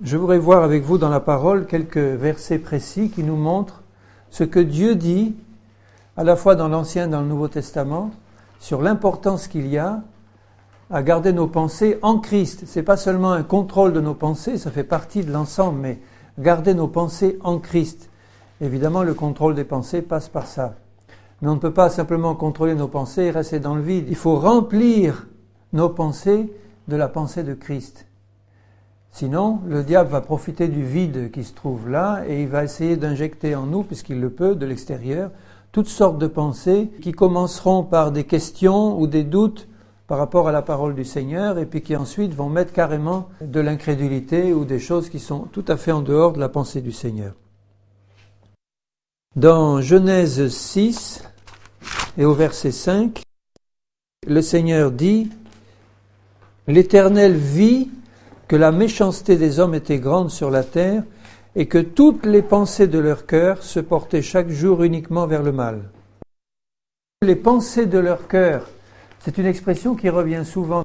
Je voudrais voir avec vous dans la parole quelques versets précis qui nous montrent ce que Dieu dit, à la fois dans l'Ancien et dans le Nouveau Testament, sur l'importance qu'il y a à garder nos pensées en Christ. C'est pas seulement un contrôle de nos pensées, ça fait partie de l'ensemble, mais garder nos pensées en Christ. Évidemment, le contrôle des pensées passe par ça. Mais on ne peut pas simplement contrôler nos pensées et rester dans le vide. Il faut remplir nos pensées de la pensée de Christ. Sinon, le diable va profiter du vide qui se trouve là et il va essayer d'injecter en nous, puisqu'il le peut, de l'extérieur, toutes sortes de pensées qui commenceront par des questions ou des doutes par rapport à la parole du Seigneur et puis qui ensuite vont mettre carrément de l'incrédulité ou des choses qui sont tout à fait en dehors de la pensée du Seigneur. Dans Genèse 6 et au verset 5, le Seigneur dit « L'Éternel vit que la méchanceté des hommes était grande sur la terre et que toutes les pensées de leur cœur se portaient chaque jour uniquement vers le mal. » Les pensées de leur cœur, c'est une expression qui revient souvent.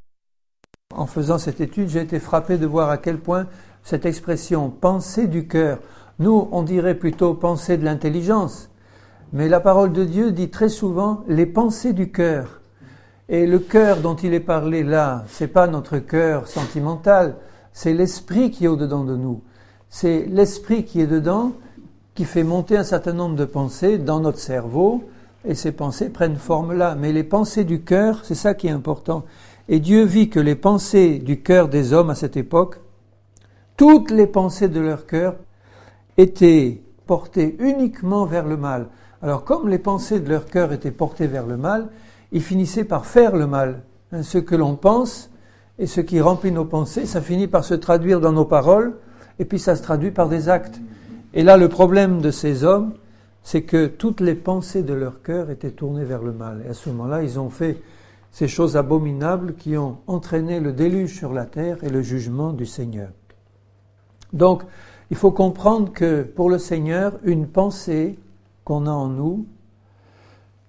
En faisant cette étude, j'ai été frappé de voir à quel point cette expression « pensée du cœur », nous, on dirait plutôt « pensée de l'intelligence », mais la parole de Dieu dit très souvent « les pensées du cœur ». Et le cœur dont il est parlé là, c'est pas notre cœur sentimental, c'est l'esprit qui est au-dedans de nous. C'est l'esprit qui est dedans, qui fait monter un certain nombre de pensées dans notre cerveau, et ces pensées prennent forme là. Mais les pensées du cœur, c'est ça qui est important. Et Dieu vit que les pensées du cœur des hommes à cette époque, toutes les pensées de leur cœur étaient portées uniquement vers le mal. Alors comme les pensées de leur cœur étaient portées vers le mal, ils finissaient par faire le mal. Ce que l'on pense et ce qui remplit nos pensées, ça finit par se traduire dans nos paroles et puis ça se traduit par des actes. Et là, le problème de ces hommes, c'est que toutes les pensées de leur cœur étaient tournées vers le mal. Et à ce moment-là, ils ont fait ces choses abominables qui ont entraîné le déluge sur la terre et le jugement du Seigneur. Donc, il faut comprendre que pour le Seigneur, une pensée qu'on a en nous,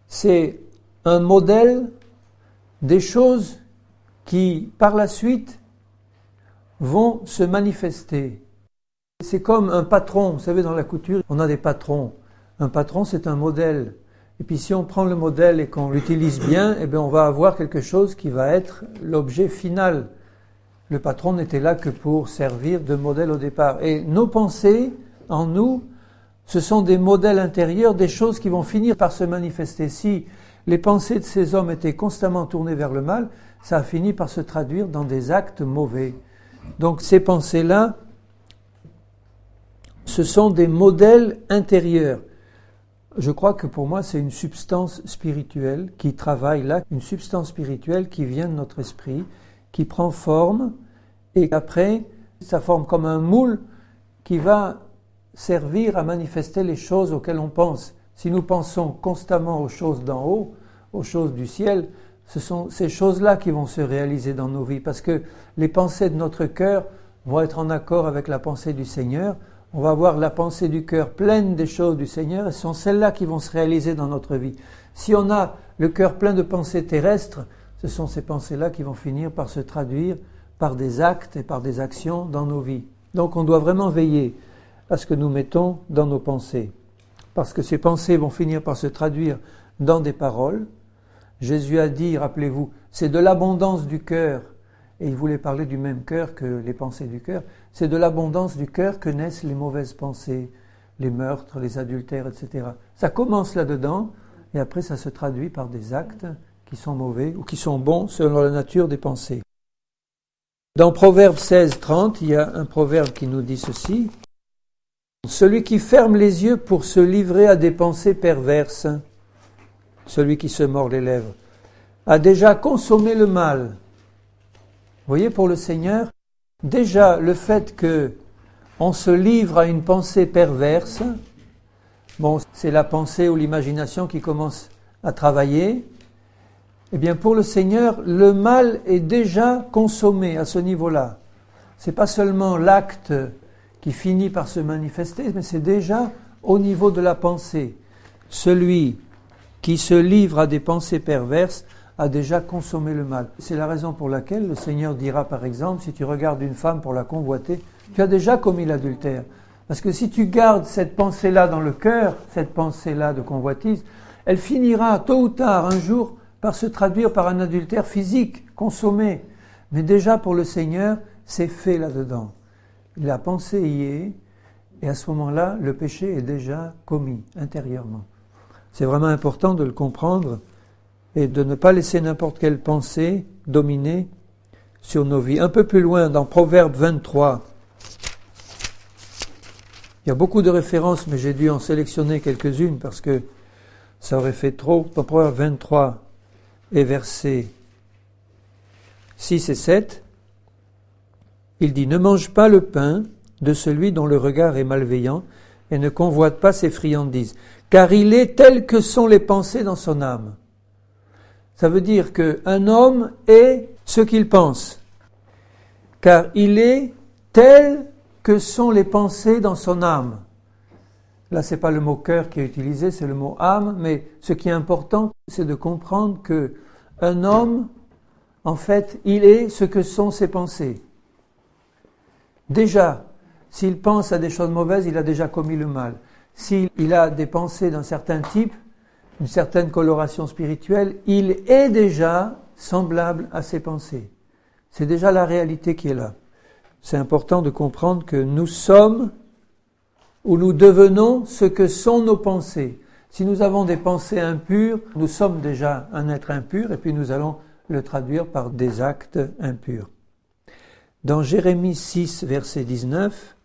c'est un modèle des choses qui, par la suite, vont se manifester. C'est comme un patron. Vous savez, dans la couture, on a des patrons. Un patron, c'est un modèle. Et puis si on prend le modèle et qu'on l'utilise bien, eh bien, on va avoir quelque chose qui va être l'objet final. Le patron n'était là que pour servir de modèle au départ. Et nos pensées, en nous, ce sont des modèles intérieurs, des choses qui vont finir par se manifester. Si les pensées de ces hommes étaient constamment tournées vers le mal, ça a fini par se traduire dans des actes mauvais. Donc ces pensées-là, ce sont des modèles intérieurs. Je crois que pour moi, c'est une substance spirituelle qui travaille là, une substance spirituelle qui vient de notre esprit, qui prend forme, et après, ça forme comme un moule qui va servir à manifester les choses auxquelles on pense. Si nous pensons constamment aux choses d'en haut, aux choses du ciel, ce sont ces choses-là qui vont se réaliser dans nos vies, parce que les pensées de notre cœur vont être en accord avec la pensée du Seigneur. On va avoir la pensée du cœur pleine des choses du Seigneur, et ce sont celles-là qui vont se réaliser dans notre vie. Si on a le cœur plein de pensées terrestres, ce sont ces pensées-là qui vont finir par se traduire par des actes et par des actions dans nos vies. Donc on doit vraiment veiller à ce que nous mettons dans nos pensées, parce que ces pensées vont finir par se traduire dans des paroles. Jésus a dit, rappelez-vous, c'est de l'abondance du cœur, et il voulait parler du même cœur que les pensées du cœur, c'est de l'abondance du cœur que naissent les mauvaises pensées, les meurtres, les adultères, etc. Ça commence là-dedans, et après ça se traduit par des actes qui sont mauvais ou qui sont bons selon la nature des pensées. Dans Proverbe 16:30, il y a un proverbe qui nous dit ceci. Celui qui ferme les yeux pour se livrer à des pensées perverses, celui qui se mord les lèvres, a déjà consommé le mal. Vous voyez, pour le Seigneur, déjà le fait que on se livre à une pensée perverse, bon, c'est la pensée ou l'imagination qui commence à travailler. Eh bien, pour le Seigneur, le mal est déjà consommé à ce niveau-là. C'est pas seulement l'acte qui finit par se manifester, mais c'est déjà au niveau de la pensée. Celui qui se livre à des pensées perverses a déjà consommé le mal. C'est la raison pour laquelle le Seigneur dira, par exemple, si tu regardes une femme pour la convoiter, tu as déjà commis l'adultère. Parce que si tu gardes cette pensée-là dans le cœur, cette pensée-là de convoitise, elle finira tôt ou tard, un jour, par se traduire par un adultère physique, consommé. Mais déjà pour le Seigneur, c'est fait là-dedans. La pensée y est, et à ce moment-là, le péché est déjà commis intérieurement. C'est vraiment important de le comprendre et de ne pas laisser n'importe quelle pensée dominer sur nos vies. Un peu plus loin, dans Proverbe 23, il y a beaucoup de références, mais j'ai dû en sélectionner quelques-unes parce que ça aurait fait trop. Dans Proverbe 23 et versets 6 et 7, il dit « Ne mange pas le pain de celui dont le regard est malveillant et ne convoite pas ses friandises, car il est tel que sont les pensées dans son âme. » Ça veut dire qu'un homme est ce qu'il pense, car il est tel que sont les pensées dans son âme. Là, c'est pas le mot cœur qui est utilisé, c'est le mot âme, mais ce qui est important, c'est de comprendre que un homme, en fait, il est ce que sont ses pensées. Déjà, s'il pense à des choses mauvaises, il a déjà commis le mal. S'il a des pensées d'un certain type, une certaine coloration spirituelle, il est déjà semblable à ses pensées. C'est déjà la réalité qui est là. C'est important de comprendre que nous sommes ou nous devenons ce que sont nos pensées. Si nous avons des pensées impures, nous sommes déjà un être impur et puis nous allons le traduire par des actes impurs. Dans Jérémie 6, verset 19,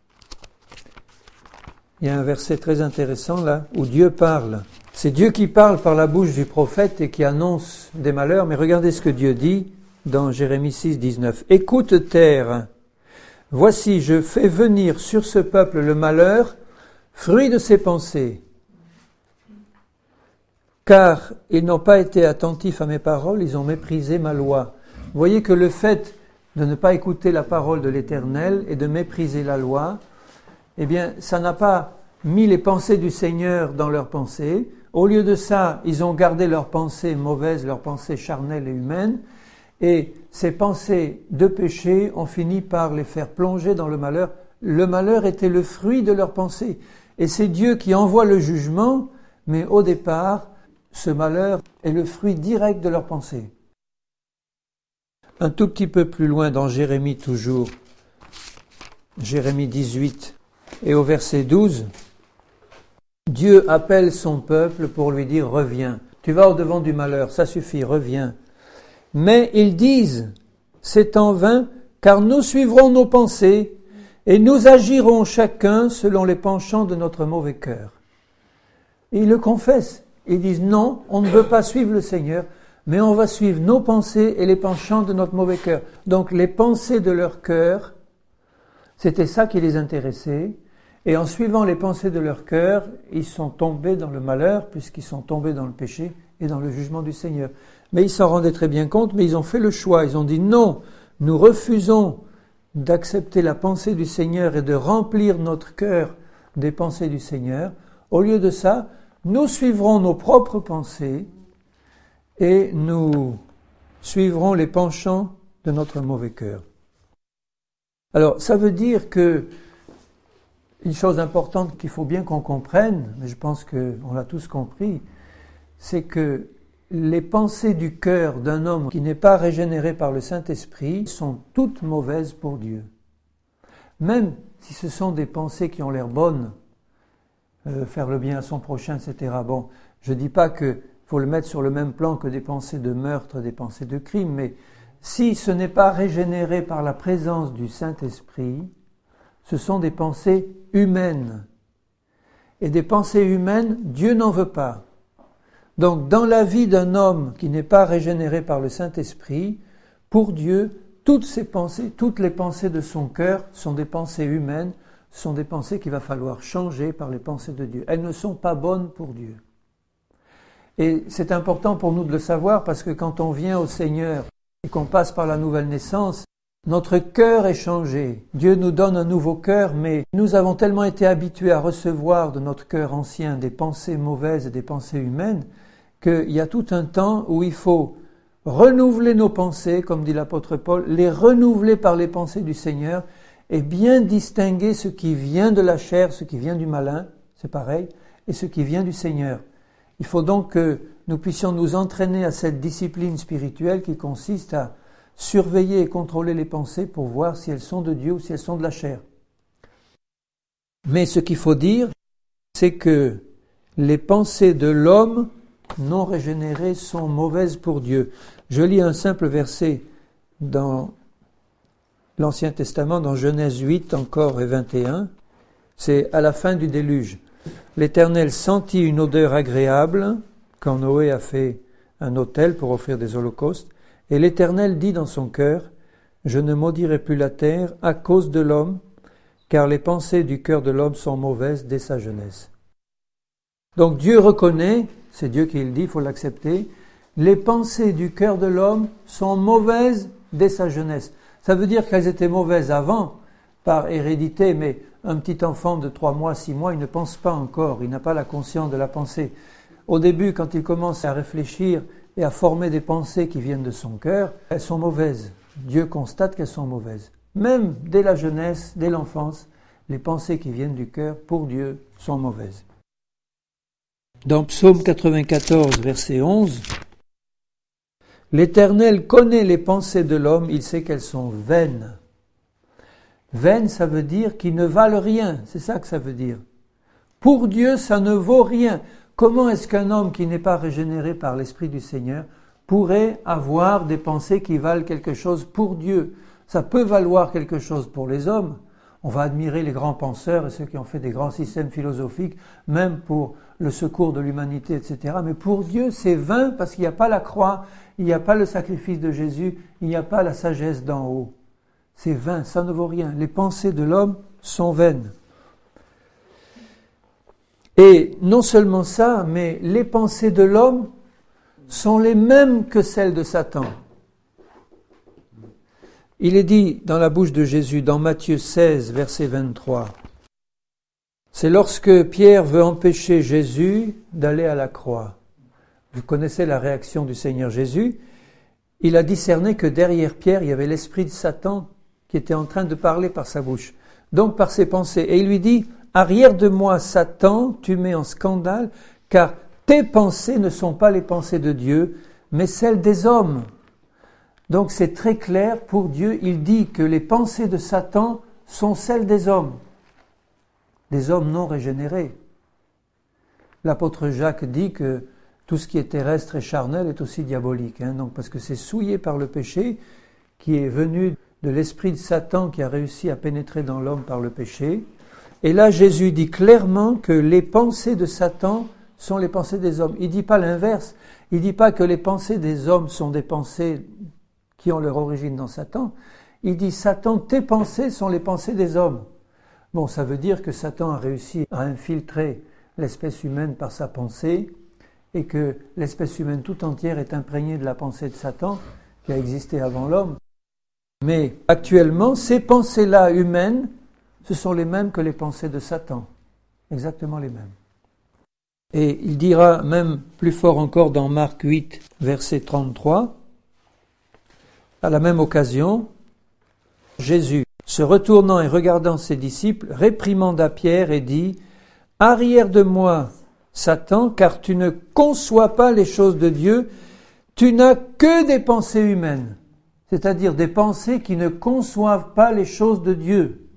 il y a un verset très intéressant là où Dieu parle. C'est Dieu qui parle par la bouche du prophète et qui annonce des malheurs, mais regardez ce que Dieu dit dans Jérémie 6, 19. « Écoute terre, voici je fais venir sur ce peuple le malheur, fruit de ses pensées. Car ils n'ont pas été attentifs à mes paroles, ils ont méprisé ma loi. » Vous voyez que le fait de ne pas écouter la parole de l'Éternel et de mépriser la loi, eh bien, ça n'a pas mis les pensées du Seigneur dans leurs pensées. Au lieu de ça, ils ont gardé leurs pensées mauvaises, leurs pensées charnelles et humaines, et ces pensées de péché ont fini par les faire plonger dans le malheur. Le malheur était le fruit de leurs pensées. Et c'est Dieu qui envoie le jugement, mais au départ, ce malheur est le fruit direct de leurs pensées. Un tout petit peu plus loin dans Jérémie toujours, Jérémie 18 et au verset 12, Dieu appelle son peuple pour lui dire « Reviens, tu vas au-devant du malheur, ça suffit, reviens. » Mais ils disent « C'est en vain, car nous suivrons nos pensées et nous agirons chacun selon les penchants de notre mauvais cœur. » Ils le confessent, ils disent « Non, on ne veut pas suivre le Seigneur, mais on va suivre nos pensées et les penchants de notre mauvais cœur. » Donc les pensées de leur cœur, c'était ça qui les intéressait. Et en suivant les pensées de leur cœur, ils sont tombés dans le malheur, puisqu'ils sont tombés dans le péché et dans le jugement du Seigneur. Mais ils s'en rendaient très bien compte, mais ils ont fait le choix. Ils ont dit non, nous refusons d'accepter la pensée du Seigneur et de remplir notre cœur des pensées du Seigneur. Au lieu de ça, nous suivrons nos propres pensées et nous suivrons les penchants de notre mauvais cœur. Alors, ça veut dire que une chose importante qu'il faut bien qu'on comprenne, mais je pense qu'on l'a tous compris, c'est que les pensées du cœur d'un homme qui n'est pas régénéré par le Saint-Esprit sont toutes mauvaises pour Dieu. Même si ce sont des pensées qui ont l'air bonnes, faire le bien à son prochain, etc. Bon, je ne dis pas qu'il faut le mettre sur le même plan que des pensées de meurtre, des pensées de crime, mais si ce n'est pas régénéré par la présence du Saint-Esprit, ce sont des pensées humaines. Et des pensées humaines, Dieu n'en veut pas. Donc, dans la vie d'un homme qui n'est pas régénéré par le Saint-Esprit, pour Dieu, toutes ses pensées, toutes les pensées de son cœur sont des pensées humaines, sont des pensées qu'il va falloir changer par les pensées de Dieu. Elles ne sont pas bonnes pour Dieu. Et c'est important pour nous de le savoir parce que quand on vient au Seigneur et qu'on passe par la nouvelle naissance, notre cœur est changé. Dieu nous donne un nouveau cœur, mais nous avons tellement été habitués à recevoir de notre cœur ancien des pensées mauvaises et des pensées humaines qu'il y a tout un temps où il faut renouveler nos pensées, comme dit l'apôtre Paul, les renouveler par les pensées du Seigneur, et bien distinguer ce qui vient de la chair, ce qui vient du malin, c'est pareil, et ce qui vient du Seigneur. Il faut donc que nous puissions nous entraîner à cette discipline spirituelle qui consiste à surveiller et contrôler les pensées pour voir si elles sont de Dieu ou si elles sont de la chair. Mais ce qu'il faut dire, c'est que les pensées de l'homme non régénéré sont mauvaises pour Dieu. Je lis un simple verset dans l'Ancien Testament, dans Genèse 8 encore et 21. C'est à la fin du déluge. L'Éternel sentit une odeur agréable quand Noé a fait un autel pour offrir des holocaustes. Et l'Éternel dit dans son cœur, « Je ne maudirai plus la terre à cause de l'homme, car les pensées du cœur de l'homme sont mauvaises dès sa jeunesse. » Donc Dieu reconnaît, c'est Dieu qui le dit, il faut l'accepter, les pensées du cœur de l'homme sont mauvaises dès sa jeunesse. Ça veut dire qu'elles étaient mauvaises avant, par hérédité, mais un petit enfant de 3 mois, 6 mois, il ne pense pas encore, il n'a pas la conscience de la pensée. Au début, quand il commence à réfléchir et à former des pensées qui viennent de son cœur, elles sont mauvaises. Dieu constate qu'elles sont mauvaises. Même dès la jeunesse, dès l'enfance, les pensées qui viennent du cœur, pour Dieu, sont mauvaises. Dans Psaume 94, verset 11, « L'Éternel connaît les pensées de l'homme, il sait qu'elles sont vaines. » Vaines, ça veut dire qu'ils ne valent rien, c'est ça que ça veut dire. Pour Dieu, ça ne vaut rien. Comment est-ce qu'un homme qui n'est pas régénéré par l'Esprit du Seigneur pourrait avoir des pensées qui valent quelque chose pour Dieu? Ça peut valoir quelque chose pour les hommes. On va admirer les grands penseurs et ceux qui ont fait des grands systèmes philosophiques, même pour le secours de l'humanité, etc. Mais pour Dieu, c'est vain parce qu'il n'y a pas la croix, il n'y a pas le sacrifice de Jésus, il n'y a pas la sagesse d'en haut. C'est vain, ça ne vaut rien. Les pensées de l'homme sont vaines. Et non seulement ça, mais les pensées de l'homme sont les mêmes que celles de Satan. Il est dit dans la bouche de Jésus, dans Matthieu 16, verset 23, c'est lorsque Pierre veut empêcher Jésus d'aller à la croix. Vous connaissez la réaction du Seigneur Jésus. Il a discerné que derrière Pierre, il y avait l'esprit de Satan qui était en train de parler par sa bouche, donc par ses pensées. Et il lui dit, « Arrière de moi, Satan, tu mets en scandale, car tes pensées ne sont pas les pensées de Dieu, mais celles des hommes. » Donc c'est très clair, pour Dieu, il dit que les pensées de Satan sont celles des hommes non régénérés. L'apôtre Jacques dit que tout ce qui est terrestre et charnel est aussi diabolique, donc parce que c'est souillé par le péché qui est venu de l'esprit de Satan qui a réussi à pénétrer dans l'homme par le péché. Et là, Jésus dit clairement que les pensées de Satan sont les pensées des hommes. Il ne dit pas l'inverse. Il ne dit pas que les pensées des hommes sont des pensées qui ont leur origine dans Satan. Il dit, Satan, tes pensées sont les pensées des hommes. Bon, ça veut dire que Satan a réussi à infiltrer l'espèce humaine par sa pensée et que l'espèce humaine tout entière est imprégnée de la pensée de Satan qui a existé avant l'homme. Mais actuellement, ces pensées-là humaines, ce sont les mêmes que les pensées de Satan. Exactement les mêmes. Et il dira même plus fort encore dans Marc 8, verset 33, à la même occasion, Jésus, se retournant et regardant ses disciples, réprimanda Pierre et dit, « Arrière de moi, Satan, car tu ne conçois pas les choses de Dieu, tu n'as que des pensées humaines. » C'est-à-dire des pensées qui ne conçoivent pas les choses de Dieu.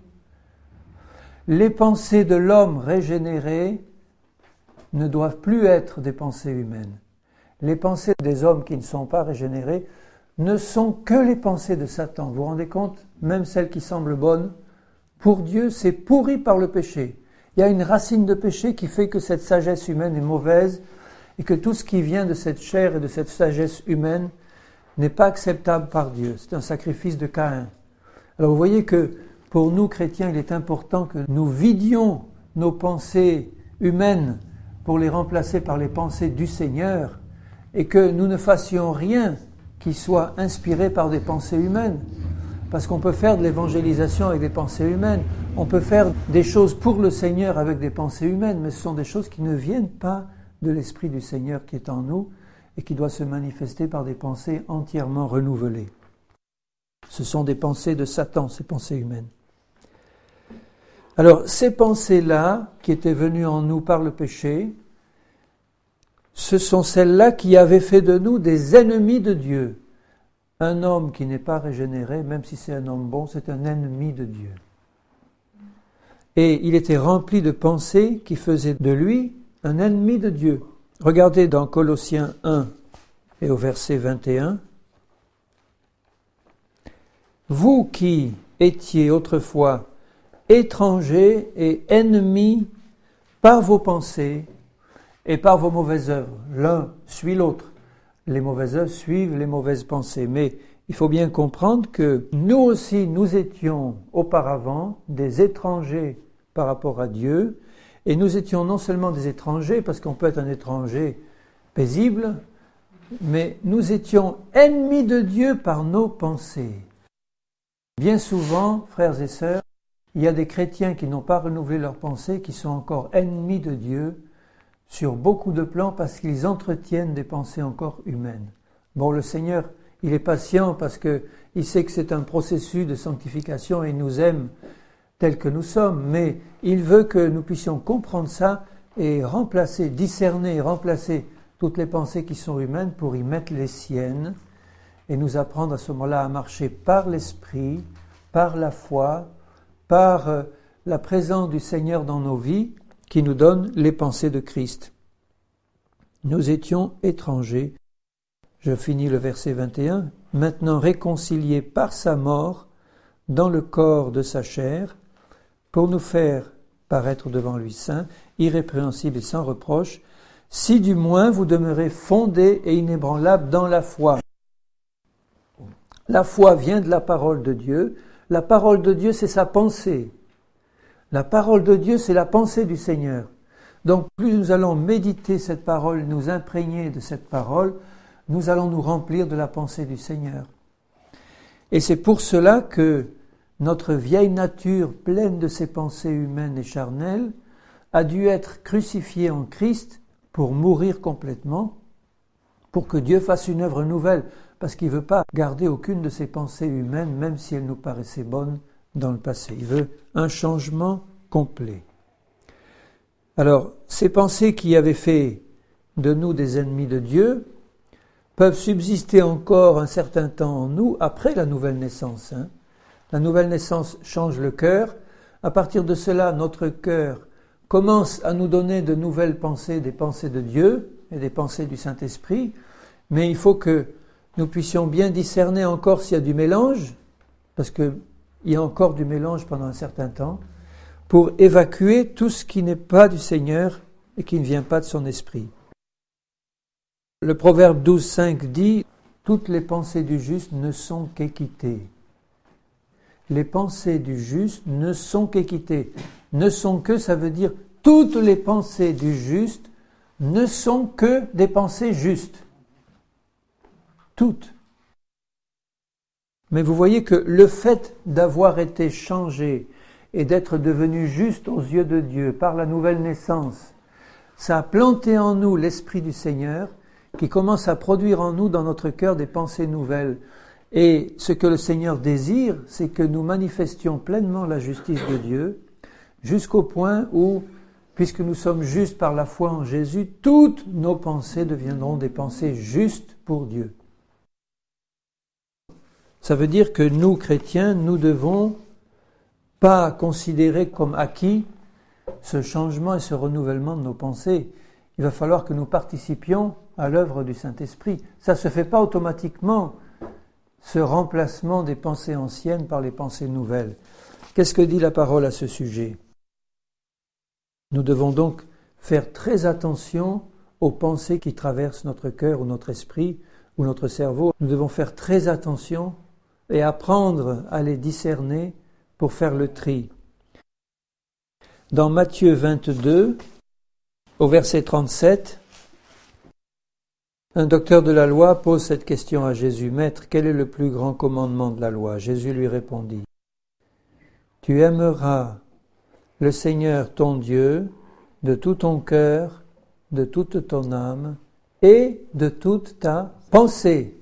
Les pensées de l'homme régénéré ne doivent plus être des pensées humaines. Les pensées des hommes qui ne sont pas régénérés ne sont que les pensées de Satan. Vous vous rendez compte? Même celles qui semblent bonnes, pour Dieu, c'est pourri par le péché. Il y a une racine de péché qui fait que cette sagesse humaine est mauvaise et que tout ce qui vient de cette chair et de cette sagesse humaine n'est pas acceptable par Dieu. C'est un sacrifice de Caïn. Alors vous voyez que pour nous, chrétiens, il est important que nous vidions nos pensées humaines pour les remplacer par les pensées du Seigneur et que nous ne fassions rien qui soit inspiré par des pensées humaines. Parce qu'on peut faire de l'évangélisation avec des pensées humaines, on peut faire des choses pour le Seigneur avec des pensées humaines, mais ce sont des choses qui ne viennent pas de l'Esprit du Seigneur qui est en nous et qui doit se manifester par des pensées entièrement renouvelées. Ce sont des pensées de Satan, ces pensées humaines. Alors, ces pensées-là, qui étaient venues en nous par le péché, ce sont celles-là qui avaient fait de nous des ennemis de Dieu. Un homme qui n'est pas régénéré, même si c'est un homme bon, c'est un ennemi de Dieu. Et il était rempli de pensées qui faisaient de lui un ennemi de Dieu. Regardez dans Colossiens 1 et au verset 21. Vous qui étiez autrefois étrangers et ennemis par vos pensées et par vos mauvaises œuvres. L'un suit l'autre. Les mauvaises œuvres suivent les mauvaises pensées. Mais il faut bien comprendre que nous aussi, nous étions auparavant des étrangers par rapport à Dieu. Et nous étions non seulement des étrangers, parce qu'on peut être un étranger paisible, mais nous étions ennemis de Dieu par nos pensées. Bien souvent, frères et sœurs, il y a des chrétiens qui n'ont pas renouvelé leurs pensées, qui sont encore ennemis de Dieu sur beaucoup de plans parce qu'ils entretiennent des pensées encore humaines. Bon, le Seigneur, il est patient parce qu'il sait que c'est un processus de sanctification et il nous aime tels que nous sommes, mais il veut que nous puissions comprendre ça et remplacer, discerner et remplacer toutes les pensées qui sont humaines pour y mettre les siennes et nous apprendre à ce moment-là à marcher par l'Esprit, par la foi, par la présence du Seigneur dans nos vies qui nous donne les pensées de Christ. Nous étions étrangers. Je finis le verset 21. Maintenant réconciliés par sa mort dans le corps de sa chair pour nous faire paraître devant lui saints, irrépréhensibles et sans reproche, si du moins vous demeurez fondés et inébranlables dans la foi. La foi vient de la parole de Dieu. La parole de Dieu, c'est sa pensée. La parole de Dieu, c'est la pensée du Seigneur. Donc, plus nous allons méditer cette parole, nous imprégner de cette parole, nous allons nous remplir de la pensée du Seigneur. Et c'est pour cela que notre vieille nature, pleine de ces pensées humaines et charnelles, a dû être crucifiée en Christ pour mourir complètement, pour que Dieu fasse une œuvre nouvelle, parce qu'il ne veut pas garder aucune de ces pensées humaines, même si elles nous paraissaient bonnes dans le passé. Il veut un changement complet. Alors, ces pensées qui avaient fait de nous des ennemis de Dieu peuvent subsister encore un certain temps en nous après la nouvelle naissance. La nouvelle naissance change le cœur. À partir de cela, notre cœur commence à nous donner de nouvelles pensées, des pensées de Dieu et des pensées du Saint-Esprit. Mais il faut que nous puissions bien discerner encore s'il y a du mélange, parce qu'il y a encore du mélange pendant un certain temps, pour évacuer tout ce qui n'est pas du Seigneur et qui ne vient pas de son esprit. Le proverbe 12,5 dit « Toutes les pensées du juste ne sont qu'équité ». Les pensées du juste ne sont qu'équité. Ne sont que, ça veut dire toutes les pensées du juste ne sont que des pensées justes. Toutes. Mais vous voyez que le fait d'avoir été changé et d'être devenu juste aux yeux de Dieu par la nouvelle naissance, ça a planté en nous l'Esprit du Seigneur qui commence à produire en nous dans notre cœur des pensées nouvelles. Et ce que le Seigneur désire, c'est que nous manifestions pleinement la justice de Dieu jusqu'au point où, puisque nous sommes justes par la foi en Jésus, toutes nos pensées deviendront des pensées justes pour Dieu. Ça veut dire que nous, chrétiens, nous devons pas considérer comme acquis ce changement et ce renouvellement de nos pensées. Il va falloir que nous participions à l'œuvre du Saint-Esprit. Ça ne se fait pas automatiquement, ce remplacement des pensées anciennes par les pensées nouvelles. Qu'est-ce que dit la parole à ce sujet ? Nous devons donc faire très attention aux pensées qui traversent notre cœur ou notre esprit ou notre cerveau. Nous devons faire très attention et apprendre à les discerner pour faire le tri. Dans Matthieu 22, au verset 37, un docteur de la loi pose cette question à Jésus. « Maître, quel est le plus grand commandement de la loi ?» Jésus lui répondit. « Tu aimeras le Seigneur ton Dieu de tout ton cœur, de toute ton âme et de toute ta pensée. »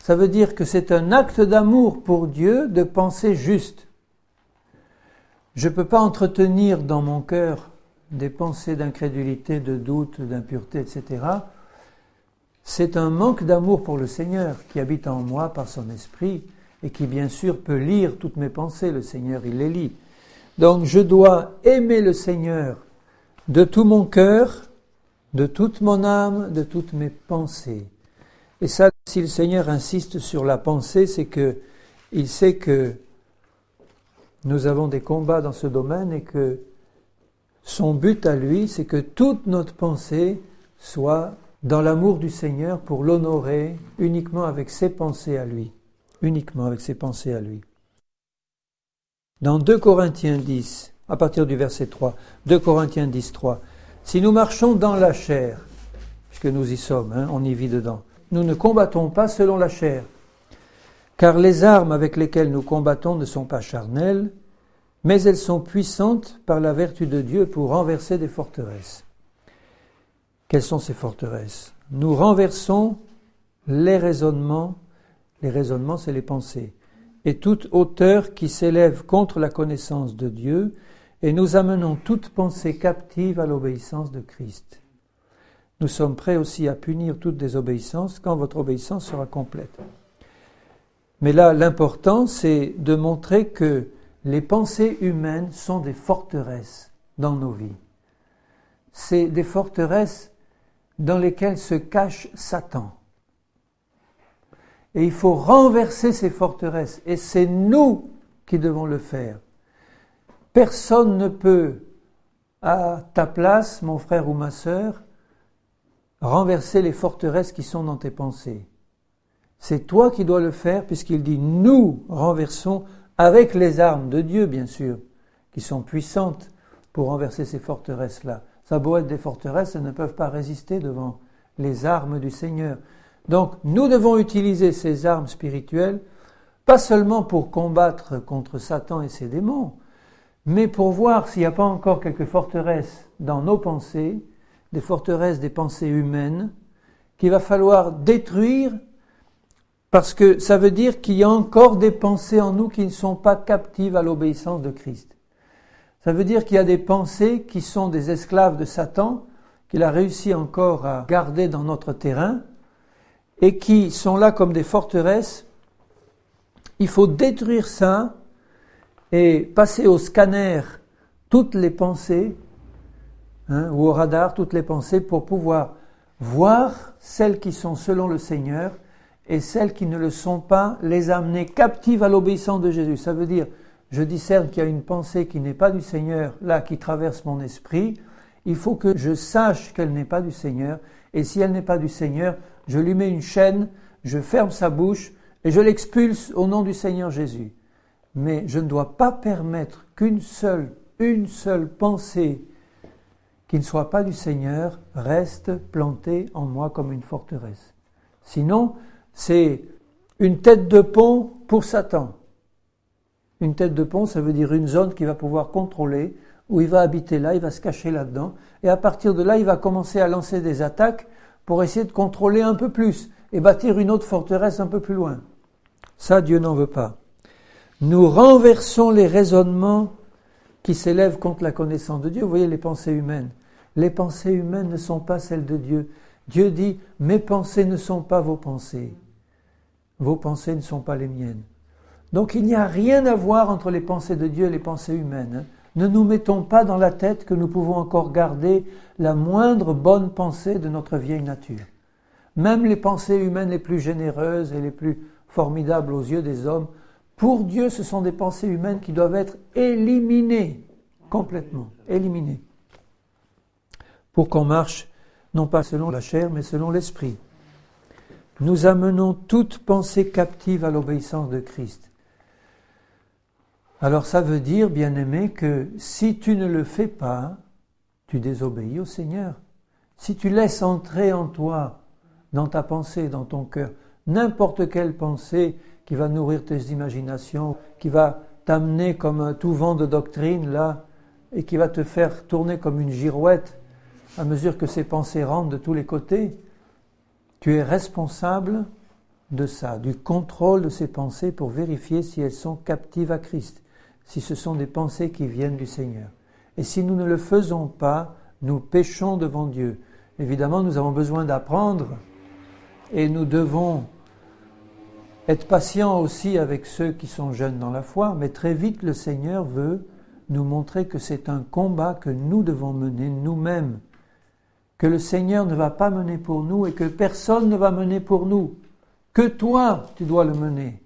Ça veut dire que c'est un acte d'amour pour Dieu de penser juste. je ne peux pas entretenir dans mon cœur des pensées d'incrédulité, de doute, d'impureté, etc. C'est un manque d'amour pour le Seigneur qui habite en moi par son esprit et qui bien sûr peut lire toutes mes pensées. Le Seigneur, il les lit. Donc je dois aimer le Seigneur de tout mon cœur, de toute mon âme, de toutes mes pensées. Et ça, si le Seigneur insiste sur la pensée, c'est que il sait que nous avons des combats dans ce domaine et que son but à lui, c'est que toute notre pensée soit dans l'amour du Seigneur pour l'honorer uniquement avec ses pensées à lui. Uniquement avec ses pensées à lui. Dans 2 Corinthiens 10, à partir du verset 3, 2 Corinthiens 10, 3, si nous marchons dans la chair, puisque nous y sommes, on y vit dedans, nous ne combattons pas selon la chair, car les armes avec lesquelles nous combattons ne sont pas charnelles, mais elles sont puissantes par la vertu de Dieu pour renverser des forteresses. Quelles sont ces forteresses? Nous renversons les raisonnements c'est les pensées, et toute hauteur qui s'élève contre la connaissance de Dieu, et nous amenons toute pensée captive à l'obéissance de Christ. Nous sommes prêts aussi à punir toute désobéissance quand votre obéissance sera complète. Mais là, l'important, c'est de montrer que les pensées humaines sont des forteresses dans nos vies. C'est des forteresses dans lesquelles se cache Satan. Et il faut renverser ces forteresses, et c'est nous qui devons le faire. Personne ne peut, à ta place, mon frère ou ma sœur, renverser les forteresses qui sont dans tes pensées. C'est toi qui dois le faire, puisqu'il dit « nous renversons » avec les armes de Dieu, bien sûr, qui sont puissantes pour renverser ces forteresses-là. Ça a beau être des forteresses, elles ne peuvent pas résister devant les armes du Seigneur. Donc, nous devons utiliser ces armes spirituelles, pas seulement pour combattre contre Satan et ses démons, mais pour voir s'il n'y a pas encore quelques forteresses dans nos pensées, des forteresses des pensées humaines, qu'il va falloir détruire, parce que ça veut dire qu'il y a encore des pensées en nous qui ne sont pas captives à l'obéissance de Christ. Ça veut dire qu'il y a des pensées qui sont des esclaves de Satan, qu'il a réussi encore à garder dans notre terrain, et qui sont là comme des forteresses. Il faut détruire ça et passer au scanner toutes les pensées, ou au radar toutes les pensées, pour pouvoir voir celles qui sont selon le Seigneur et celles qui ne le sont pas, les amener captives à l'obéissance de Jésus. Ça veut dire, je discerne qu'il y a une pensée qui n'est pas du Seigneur, là, qui traverse mon esprit. Il faut que je sache qu'elle n'est pas du Seigneur, et si elle n'est pas du Seigneur, je lui mets une chaîne, je ferme sa bouche et je l'expulse au nom du Seigneur Jésus. Mais je ne dois pas permettre qu'une seule pensée qui ne soit pas du Seigneur reste plantée en moi comme une forteresse. Sinon, c'est une tête de pont pour Satan. Une tête de pont, ça veut dire une zone qu'il va pouvoir contrôler, où il va habiter là, il va se cacher là-dedans, et à partir de là, il va commencer à lancer des attaques pour essayer de contrôler un peu plus et bâtir une autre forteresse un peu plus loin. Ça, Dieu n'en veut pas. Nous renversons les raisonnements qui s'élèvent contre la connaissance de Dieu. Vous voyez les pensées humaines. Les pensées humaines ne sont pas celles de Dieu. Dieu dit « Mes pensées ne sont pas vos pensées. Vos pensées ne sont pas les miennes. » Donc il n'y a rien à voir entre les pensées de Dieu et les pensées humaines. Ne nous mettons pas dans la tête que nous pouvons encore garder la moindre bonne pensée de notre vieille nature. Même les pensées humaines les plus généreuses et les plus formidables aux yeux des hommes, pour Dieu, ce sont des pensées humaines qui doivent être éliminées, complètement éliminées, pour qu'on marche non pas selon la chair, mais selon l'esprit. Nous amenons toute pensée captive à l'obéissance de Christ. Alors ça veut dire, bien-aimé, que si tu ne le fais pas, tu désobéis au Seigneur. Si tu laisses entrer en toi, dans ta pensée, dans ton cœur, n'importe quelle pensée qui va nourrir tes imaginations, qui va t'amener comme un tout vent de doctrine, là, et qui va te faire tourner comme une girouette à mesure que ces pensées rentrent de tous les côtés, tu es responsable de ça, du contrôle de ces pensées pour vérifier si elles sont captives à Christ. si ce sont des pensées qui viennent du Seigneur. Et si nous ne le faisons pas, nous péchons devant Dieu. Évidemment, nous avons besoin d'apprendre et nous devons être patients aussi avec ceux qui sont jeunes dans la foi, mais très vite le Seigneur veut nous montrer que c'est un combat que nous devons mener nous-mêmes, que le Seigneur ne va pas mener pour nous et que personne ne va mener pour nous, que toi, tu dois le mener.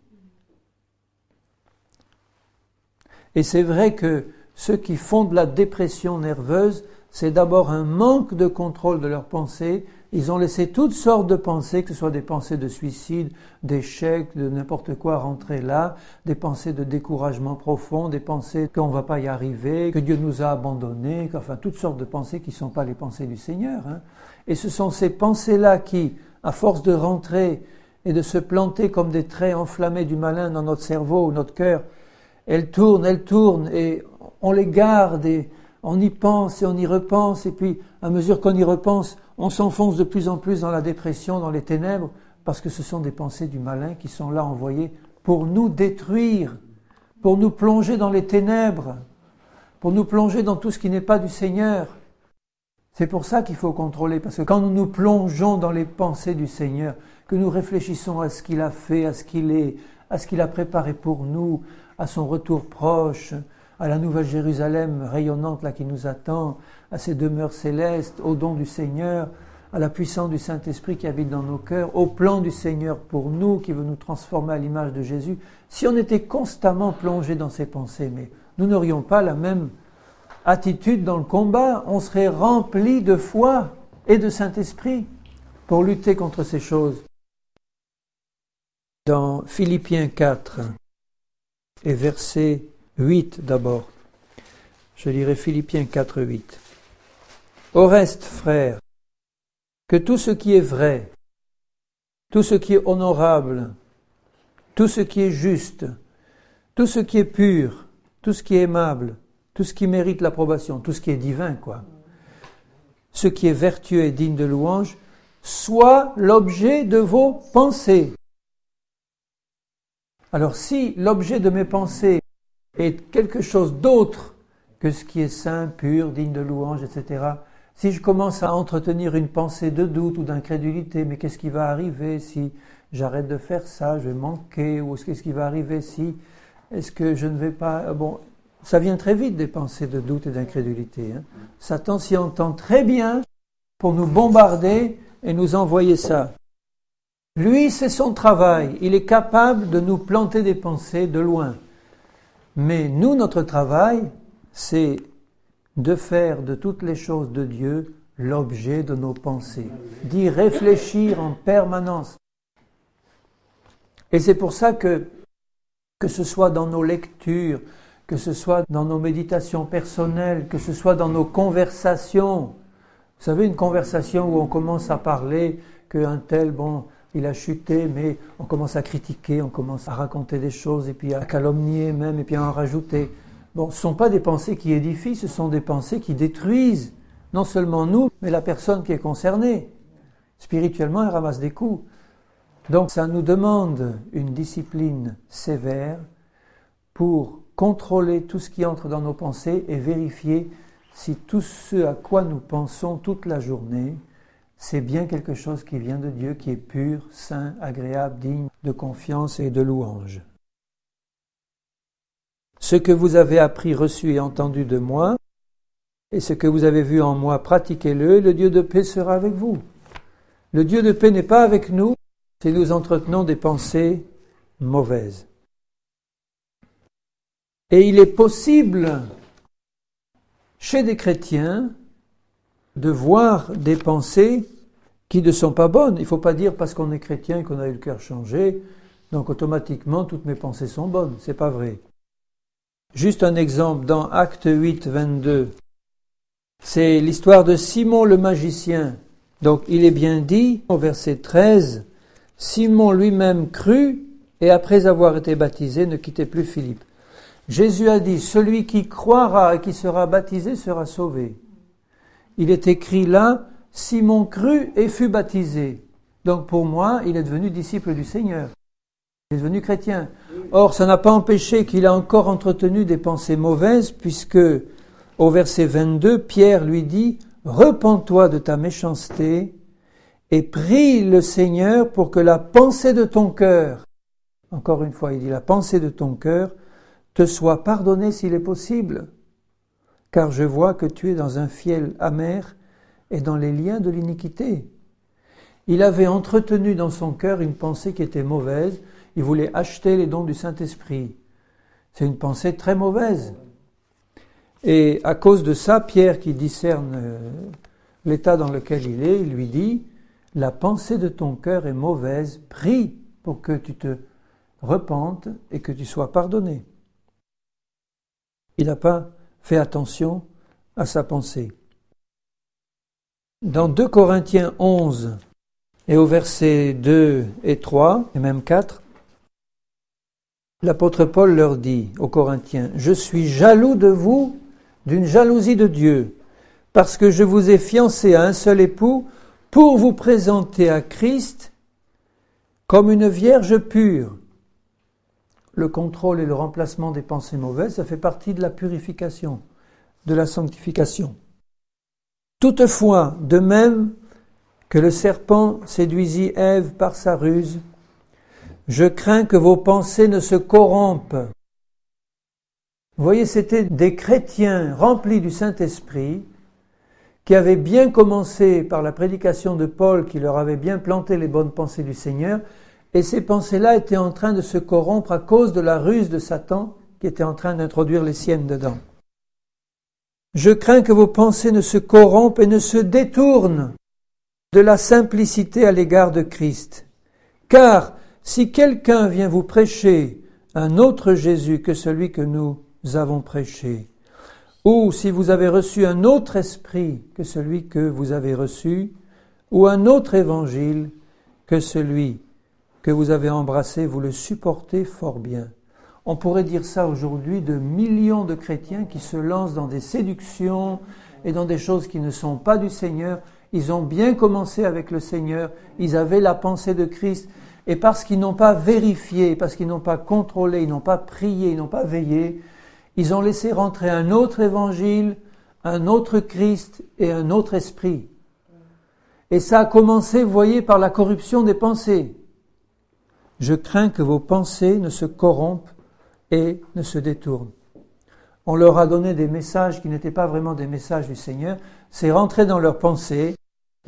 Et c'est vrai que ceux qui font de la dépression nerveuse, c'est d'abord un manque de contrôle de leurs pensées. Ils ont laissé toutes sortes de pensées, que ce soit des pensées de suicide, d'échec, de n'importe quoi rentrer là, des pensées de découragement profond, des pensées qu'on ne va pas y arriver, que Dieu nous a abandonnés, enfin toutes sortes de pensées qui ne sont pas les pensées du Seigneur. Et ce sont ces pensées-là qui, à force de rentrer et de se planter comme des traits enflammés du malin dans notre cerveau ou notre cœur, elles tournent, et on les garde et on y pense et on y repense, et puis à mesure qu'on y repense, on s'enfonce de plus en plus dans la dépression, dans les ténèbres, parce que ce sont des pensées du malin qui sont là envoyées pour nous détruire, pour nous plonger dans les ténèbres, pour nous plonger dans tout ce qui n'est pas du Seigneur. C'est pour ça qu'il faut contrôler, parce que quand nous nous plongeons dans les pensées du Seigneur, que nous réfléchissons à ce qu'il a fait, à ce qu'il est, à ce qu'il a préparé pour nous, à son retour proche, à la nouvelle Jérusalem rayonnante là qui nous attend, à ces demeures célestes, au don du Seigneur, à la puissance du Saint-Esprit qui habite dans nos cœurs, au plan du Seigneur pour nous, qui veut nous transformer à l'image de Jésus. Si on était constamment plongé dans ces pensées, mais nous n'aurions pas la même attitude dans le combat, on serait rempli de foi et de Saint-Esprit pour lutter contre ces choses. Dans Philippiens 4 et verset 8 d'abord, je lirai Philippiens 4, 8. Au reste, frères, que tout ce qui est vrai, tout ce qui est honorable, tout ce qui est juste, tout ce qui est pur, tout ce qui est aimable, tout ce qui mérite l'approbation, tout ce qui est divin, ce qui est vertueux et digne de louange, soit l'objet de vos pensées. Alors si l'objet de mes pensées est quelque chose d'autre que ce qui est saint, pur, digne de louange, etc., si je commence à entretenir une pensée de doute ou d'incrédulité, mais qu'est-ce qui va arriver si j'arrête de faire ça, je vais manquer, ou qu'est-ce qui va arriver si, est-ce que je ne vais pas... Bon, ça vient très vite des pensées de doute et d'incrédulité. Satan s'y entend très bien pour nous bombarder et nous envoyer ça. Lui, c'est son travail. Il est capable de nous planter des pensées de loin. Mais nous, notre travail, c'est de faire de toutes les choses de Dieu l'objet de nos pensées, d'y réfléchir en permanence. Et c'est pour ça que ce soit dans nos lectures, que ce soit dans nos méditations personnelles, que ce soit dans nos conversations. Vous savez, une conversation où on commence à parler qu'un tel, il a chuté, mais on commence à critiquer, on commence à raconter des choses, et puis à calomnier même, et puis à en rajouter. Ce ne sont pas des pensées qui édifient, ce sont des pensées qui détruisent, non seulement nous, mais la personne qui est concernée. Spirituellement, elle ramasse des coups. Donc ça nous demande une discipline sévère pour contrôler tout ce qui entre dans nos pensées et vérifier si tout ce à quoi nous pensons toute la journée, c'est bien quelque chose qui vient de Dieu, qui est pur, saint, agréable, digne de confiance et de louange. Ce que vous avez appris, reçu et entendu de moi, et ce que vous avez vu en moi, pratiquez-le, et le Dieu de paix sera avec vous. Le Dieu de paix n'est pas avec nous si nous entretenons des pensées mauvaises. Et il est possible, chez des chrétiens, de voir des pensées qui ne sont pas bonnes. Il ne faut pas dire parce qu'on est chrétien et qu'on a eu le cœur changé, donc automatiquement toutes mes pensées sont bonnes. C'est pas vrai. Juste un exemple, dans Acte 8, 22, c'est l'histoire de Simon le magicien. Donc il est bien dit, au verset 13, Simon lui-même crut et après avoir été baptisé ne quittait plus Philippe. Jésus a dit, celui qui croira et qui sera baptisé sera sauvé. Il est écrit là, Simon crut et fut baptisé. Donc pour moi, il est devenu disciple du Seigneur. Il est devenu chrétien. Or, ça n'a pas empêché qu'il a encore entretenu des pensées mauvaises, puisque au verset 22, Pierre lui dit « Repens-toi de ta méchanceté et prie le Seigneur pour que la pensée de ton cœur, encore une fois, il dit la pensée de ton cœur, te soit pardonnée s'il est possible, car je vois que tu es dans un fiel amer et dans les liens de l'iniquité. » Il avait entretenu dans son cœur une pensée qui était mauvaise. Il voulait acheter les dons du Saint-Esprit. C'est une pensée très mauvaise. Et à cause de ça, Pierre, qui discerne l'état dans lequel il lui dit « La pensée de ton cœur est mauvaise, prie pour que tu te repentes et que tu sois pardonné. » Il n'a pas fait attention à sa pensée. Dans 2 Corinthiens 11, et au verset 2 et 3, et même 4, l'apôtre Paul leur dit aux Corinthiens, « Je suis jaloux de vous d'une jalousie de Dieu, parce que je vous ai fiancés à un seul époux pour vous présenter à Christ comme une vierge pure. » Le contrôle et le remplacement des pensées mauvaises, ça fait partie de la purification, de la sanctification. Toutefois, de même que le serpent séduisit Ève par sa ruse, je crains que vos pensées ne se corrompent. Vous voyez, c'était des chrétiens remplis du Saint-Esprit qui avaient bien commencé par la prédication de Paul, qui leur avait bien planté les bonnes pensées du Seigneur, et ces pensées-là étaient en train de se corrompre à cause de la ruse de Satan qui était en train d'introduire les siennes dedans. Je crains que vos pensées ne se corrompent et ne se détournent de la simplicité à l'égard de Christ. Car si quelqu'un vient vous prêcher un autre Jésus que celui que nous avons prêché, ou si vous avez reçu un autre esprit que celui que vous avez reçu, ou un autre évangile que celui que vous avez embrassé, vous le supportez fort bien. On pourrait dire ça aujourd'hui de millions de chrétiens qui se lancent dans des séductions et dans des choses qui ne sont pas du Seigneur. Ils ont bien commencé avec le Seigneur, ils avaient la pensée de Christ, et parce qu'ils n'ont pas vérifié, parce qu'ils n'ont pas contrôlé, ils n'ont pas prié, ils n'ont pas veillé, ils ont laissé rentrer un autre évangile, un autre Christ et un autre esprit. Et ça a commencé, vous voyez, par la corruption des pensées. Je crains que vos pensées ne se corrompent et ne se détournent. On leur a donné des messages qui n'étaient pas vraiment des messages du Seigneur, c'est rentré dans leurs pensées,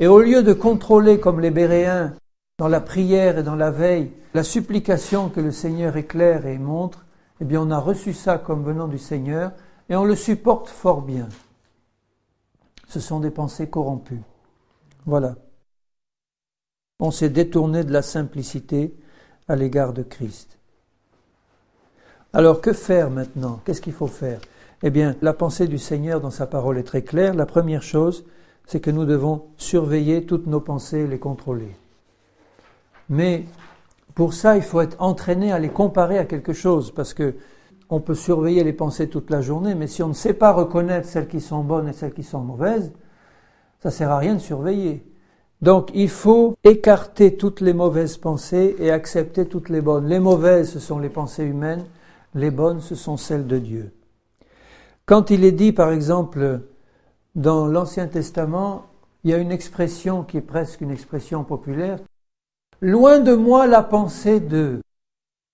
et au lieu de contrôler comme les Béréens dans la prière et dans la veille, la supplication que le Seigneur éclaire et montre, eh bien on a reçu ça comme venant du Seigneur, et on le supporte fort bien. Ce sont des pensées corrompues. Voilà. On s'est détourné de la simplicité à l'égard de Christ. Alors que faire maintenant? Qu'est-ce qu'il faut faire? Eh bien, la pensée du Seigneur dans sa parole est très claire. La première chose, c'est que nous devons surveiller toutes nos pensées et les contrôler. Mais pour ça, il faut être entraîné à les comparer à quelque chose, parce que on peut surveiller les pensées toute la journée, mais si on ne sait pas reconnaître celles qui sont bonnes et celles qui sont mauvaises, ça ne sert à rien de surveiller. Donc, il faut écarter toutes les mauvaises pensées et accepter toutes les bonnes. Les mauvaises, ce sont les pensées humaines, les bonnes, ce sont celles de Dieu. Quand il est dit, par exemple, dans l'Ancien Testament, il y a une expression qui est presque une expression populaire. Loin de moi la pensée de.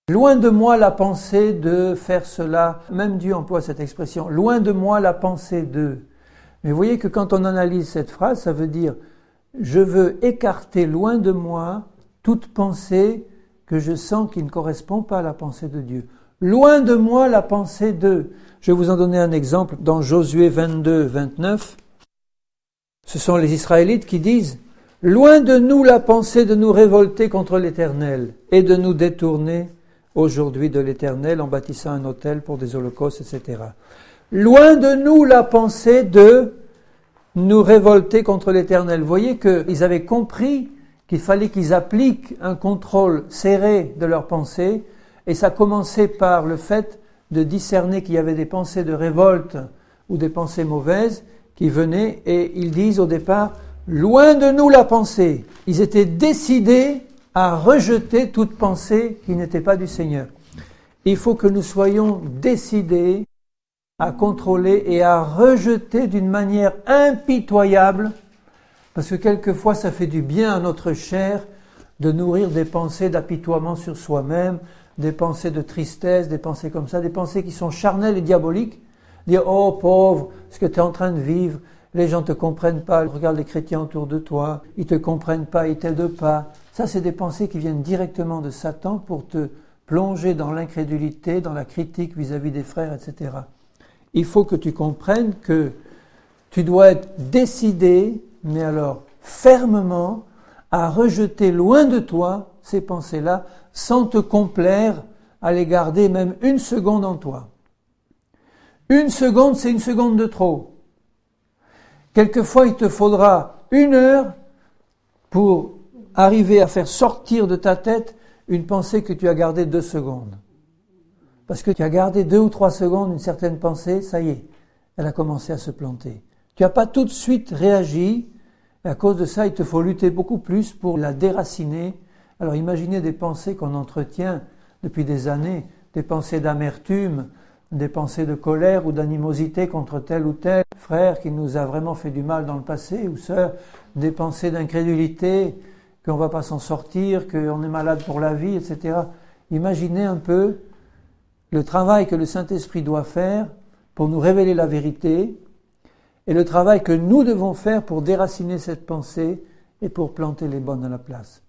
Loin de moi la pensée de faire cela. Même Dieu emploie cette expression. Loin de moi la pensée de. Mais vous voyez que quand on analyse cette phrase, ça veut dire je veux écarter loin de moi toute pensée que je sens qui ne correspond pas à la pensée de Dieu. Loin de moi la pensée de. Je vais vous en donner un exemple dans Josué 22, 29. Ce sont les Israélites qui disent « Loin de nous la pensée de nous révolter contre l'Éternel et de nous détourner aujourd'hui de l'Éternel en bâtissant un autel pour des holocaustes, etc. » Loin de nous la pensée de nous révolter contre l'Éternel. Vous voyez qu'ils avaient compris qu'il fallait qu'ils appliquent un contrôle serré de leurs pensées, et ça commençait par le fait de discerner qu'il y avait des pensées de révolte ou des pensées mauvaises qui venaient, et ils disent au départ, loin de nous la pensée. Ils étaient décidés à rejeter toute pensée qui n'était pas du Seigneur. Il faut que nous soyons décidés à contrôler et à rejeter d'une manière impitoyable, parce que quelquefois ça fait du bien à notre chair de nourrir des pensées d'apitoiement sur soi-même, des pensées de tristesse, des pensées comme ça, des pensées qui sont charnelles et diaboliques. Dire « Oh pauvre, ce que tu es en train de vivre, les gens ne te comprennent pas, regarde les chrétiens autour de toi, ils ne te comprennent pas, ils ne t'aident pas. » Ça, c'est des pensées qui viennent directement de Satan pour te plonger dans l'incrédulité, dans la critique vis-à-vis des frères, etc. Il faut que tu comprennes que tu dois être décidé, mais alors fermement, à rejeter loin de toi ces pensées-là, sans te complaire à les garder même une seconde en toi. Une seconde, c'est une seconde de trop. Quelquefois, il te faudra 1 heure pour arriver à faire sortir de ta tête une pensée que tu as gardée 2 secondes. Parce que tu as gardé 2 ou 3 secondes une certaine pensée, ça y est, elle a commencé à se planter. Tu n'as pas tout de suite réagi, et à cause de ça, il te faut lutter beaucoup plus pour la déraciner. Alors imaginez des pensées qu'on entretient depuis des années, des pensées d'amertume, des pensées de colère ou d'animosité contre tel ou tel frère qui nous a vraiment fait du mal dans le passé, ou sœur, des pensées d'incrédulité, qu'on ne va pas s'en sortir, qu'on est malade pour la vie, etc. Imaginez un peu le travail que le Saint-Esprit doit faire pour nous révéler la vérité et le travail que nous devons faire pour déraciner cette pensée et pour planter les bonnes à la place.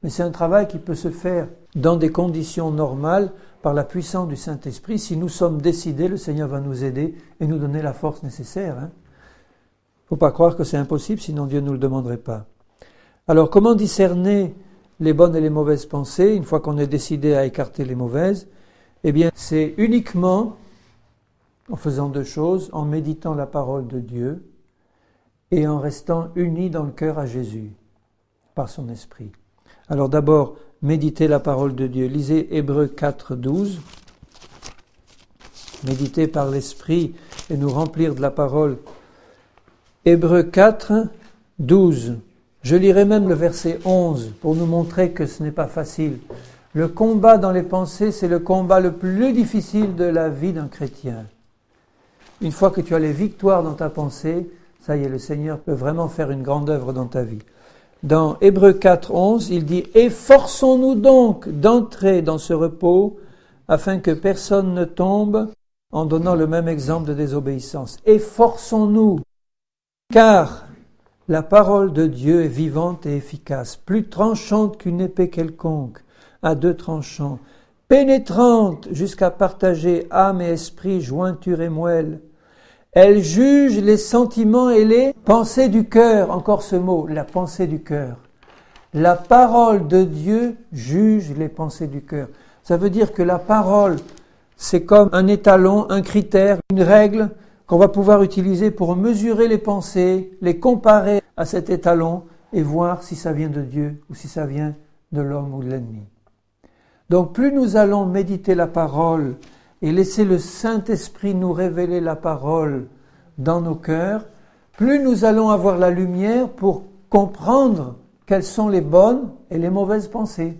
Mais c'est un travail qui peut se faire dans des conditions normales par la puissance du Saint-Esprit. Si nous sommes décidés, le Seigneur va nous aider et nous donner la force nécessaire. Il ne faut pas croire que c'est impossible, sinon Dieu ne nous le demanderait pas. Alors, comment discerner les bonnes et les mauvaises pensées, une fois qu'on est décidé à écarter les mauvaises? Eh bien, c'est uniquement en faisant 2 choses, en méditant la parole de Dieu et en restant unis dans le cœur à Jésus, par son esprit. Alors d'abord, méditez la parole de Dieu. Lisez Hébreux 4, 12. Méditer par l'esprit et nous remplir de la parole. Hébreux 4, 12. Je lirai même le verset 11 pour nous montrer que ce n'est pas facile. Le combat dans les pensées, c'est le combat le plus difficile de la vie d'un chrétien. Une fois que tu as les victoires dans ta pensée, ça y est, le Seigneur peut vraiment faire une grande œuvre dans ta vie. Dans Hébreux 4, 11, il dit « Efforçons-nous donc d'entrer dans ce repos, afin que personne ne tombe en donnant le même exemple de désobéissance. Efforçons-nous, car la parole de Dieu est vivante et efficace, plus tranchante qu'une épée quelconque, à 2 tranchants, pénétrante jusqu'à partager âme et esprit, jointure et moelle. Elle juge les sentiments et les pensées du cœur. Encore ce mot, la pensée du cœur. La parole de Dieu juge les pensées du cœur. Ça veut dire que la parole, c'est comme un étalon, un critère, une règle qu'on va pouvoir utiliser pour mesurer les pensées, les comparer à cet étalon et voir si ça vient de Dieu ou si ça vient de l'homme ou de l'ennemi. Donc plus nous allons méditer la parole et laisser le Saint-Esprit nous révéler la parole dans nos cœurs, plus nous allons avoir la lumière pour comprendre quelles sont les bonnes et les mauvaises pensées.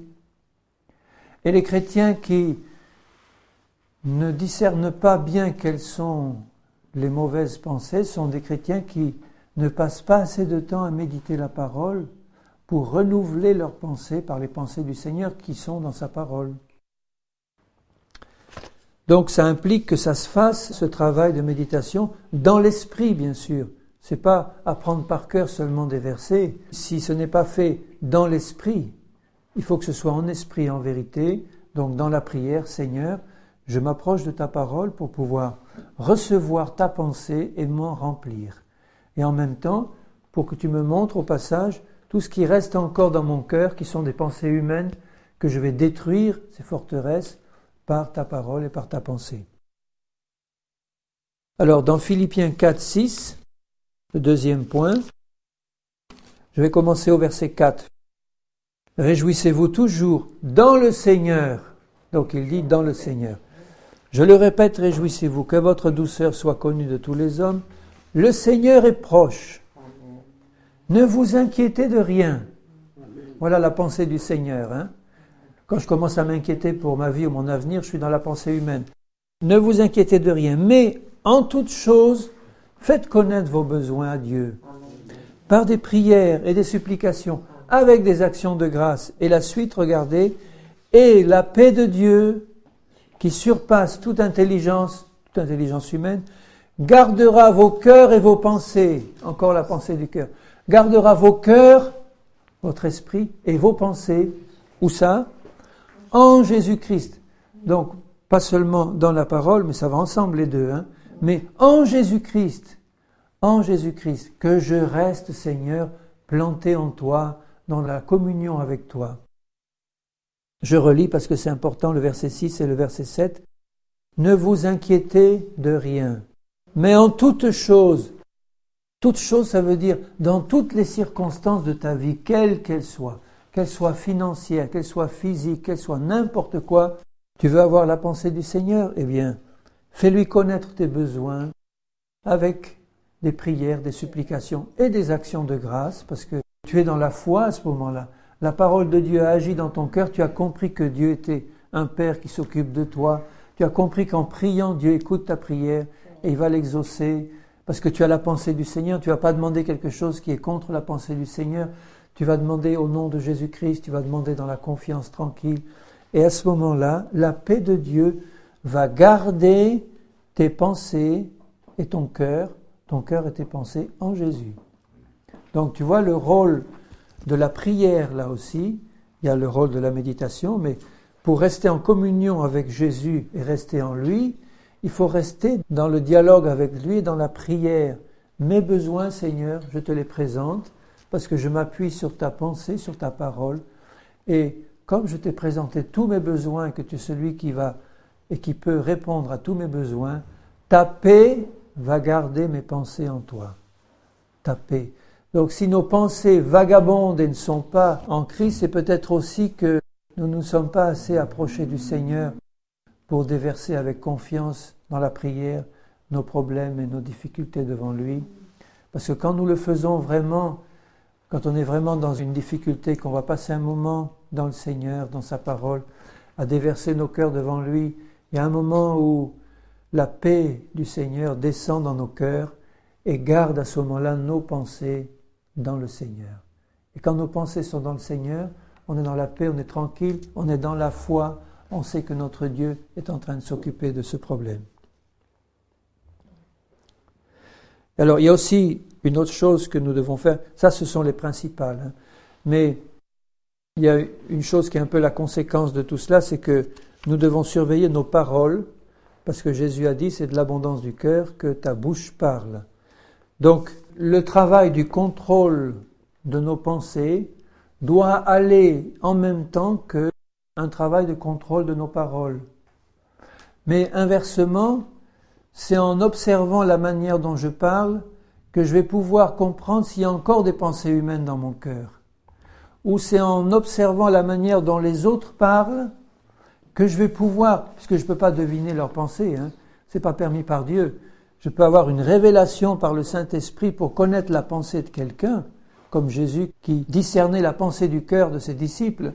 Et les chrétiens qui ne discernent pas bien quelles sont les mauvaises pensées sont des chrétiens qui ne passent pas assez de temps à méditer la parole pour renouveler leurs pensées par les pensées du Seigneur qui sont dans sa parole. Donc ça implique que ça se fasse, ce travail de méditation, dans l'esprit bien sûr. C'est pas apprendre par cœur seulement des versets. Si ce n'est pas fait dans l'esprit, il faut que ce soit en esprit, en vérité. Donc dans la prière, Seigneur, je m'approche de ta parole pour pouvoir recevoir ta pensée et m'en remplir. Et en même temps, pour que tu me montres au passage tout ce qui reste encore dans mon cœur, qui sont des pensées humaines, que je vais détruire, ces forteresses, par ta parole et par ta pensée. Alors, dans Philippiens 4, 6, le deuxième point, je vais commencer au verset 4. Réjouissez-vous toujours dans le Seigneur. Donc, il dit dans le Seigneur. Je le répète, réjouissez-vous, que votre douceur soit connue de tous les hommes. Le Seigneur est proche. Ne vous inquiétez de rien. Voilà la pensée du Seigneur. Hein. Quand je commence à m'inquiéter pour ma vie ou mon avenir, je suis dans la pensée humaine. Ne vous inquiétez de rien, mais en toute chose, faites connaître vos besoins à Dieu. Par des prières et des supplications, avec des actions de grâce. Et la suite, regardez, et la paix de Dieu, qui surpasse toute intelligence humaine, gardera vos cœurs et vos pensées, encore la pensée du cœur, gardera vos cœurs, votre esprit et vos pensées, où ça? En Jésus-Christ. Donc, pas seulement dans la parole, mais ça va ensemble les deux, hein, mais en Jésus-Christ, que je reste, Seigneur, planté en toi, dans la communion avec toi. Je relis parce que c'est important, le verset 6 et le verset 7. Ne vous inquiétez de rien, mais en toute chose, ça veut dire dans toutes les circonstances de ta vie, quelles qu'elles soient financières, qu'elles soient physiques, qu'elles soient n'importe quoi, tu veux avoir la pensée du Seigneur, eh bien, fais-lui connaître tes besoins avec des prières, des supplications et des actions de grâce, parce que tu es dans la foi à ce moment-là. La parole de Dieu a agi dans ton cœur, tu as compris que Dieu était un Père qui s'occupe de toi, tu as compris qu'en priant, Dieu écoute ta prière et il va l'exaucer, parce que tu as la pensée du Seigneur, tu ne vas pas demander quelque chose qui est contre la pensée du Seigneur, tu vas demander au nom de Jésus-Christ, tu vas demander dans la confiance tranquille. Et à ce moment-là, la paix de Dieu va garder tes pensées et ton cœur et tes pensées en Jésus. Donc tu vois le rôle de la prière là aussi, il y a le rôle de la méditation, mais pour rester en communion avec Jésus et rester en lui, il faut rester dans le dialogue avec lui, dans la prière. Mes besoins, Seigneur, je te les présente, parce que je m'appuie sur ta pensée, sur ta parole, et comme je t'ai présenté tous mes besoins, que tu es celui qui va et qui peut répondre à tous mes besoins, ta paix va garder mes pensées en toi. Ta paix. Donc si nos pensées vagabondent et ne sont pas en Christ, c'est peut-être aussi que nous ne nous sommes pas assez approchés du Seigneur pour déverser avec confiance dans la prière nos problèmes et nos difficultés devant lui. Parce que quand nous le faisons vraiment, quand on est vraiment dans une difficulté, qu'on va passer un moment dans le Seigneur, dans sa parole, à déverser nos cœurs devant lui, il y a un moment où la paix du Seigneur descend dans nos cœurs et garde à ce moment-là nos pensées dans le Seigneur. Et quand nos pensées sont dans le Seigneur, on est dans la paix, on est tranquille, on est dans la foi, on sait que notre Dieu est en train de s'occuper de ce problème. Alors, il y a aussi une autre chose que nous devons faire, ça ce sont les principales, hein. Mais il y a une chose qui est un peu la conséquence de tout cela, c'est que nous devons surveiller nos paroles, parce que Jésus a dit, c'est de l'abondance du cœur que ta bouche parle. Donc, le travail du contrôle de nos pensées doit aller en même temps qu'un travail de contrôle de nos paroles. Mais inversement, c'est en observant la manière dont je parle que je vais pouvoir comprendre s'il y a encore des pensées humaines dans mon cœur. Ou c'est en observant la manière dont les autres parlent que je vais pouvoir, puisque je ne peux pas deviner leurs pensées, hein, c'est pas permis par Dieu, je peux avoir une révélation par le Saint-Esprit pour connaître la pensée de quelqu'un, comme Jésus qui discernait la pensée du cœur de ses disciples.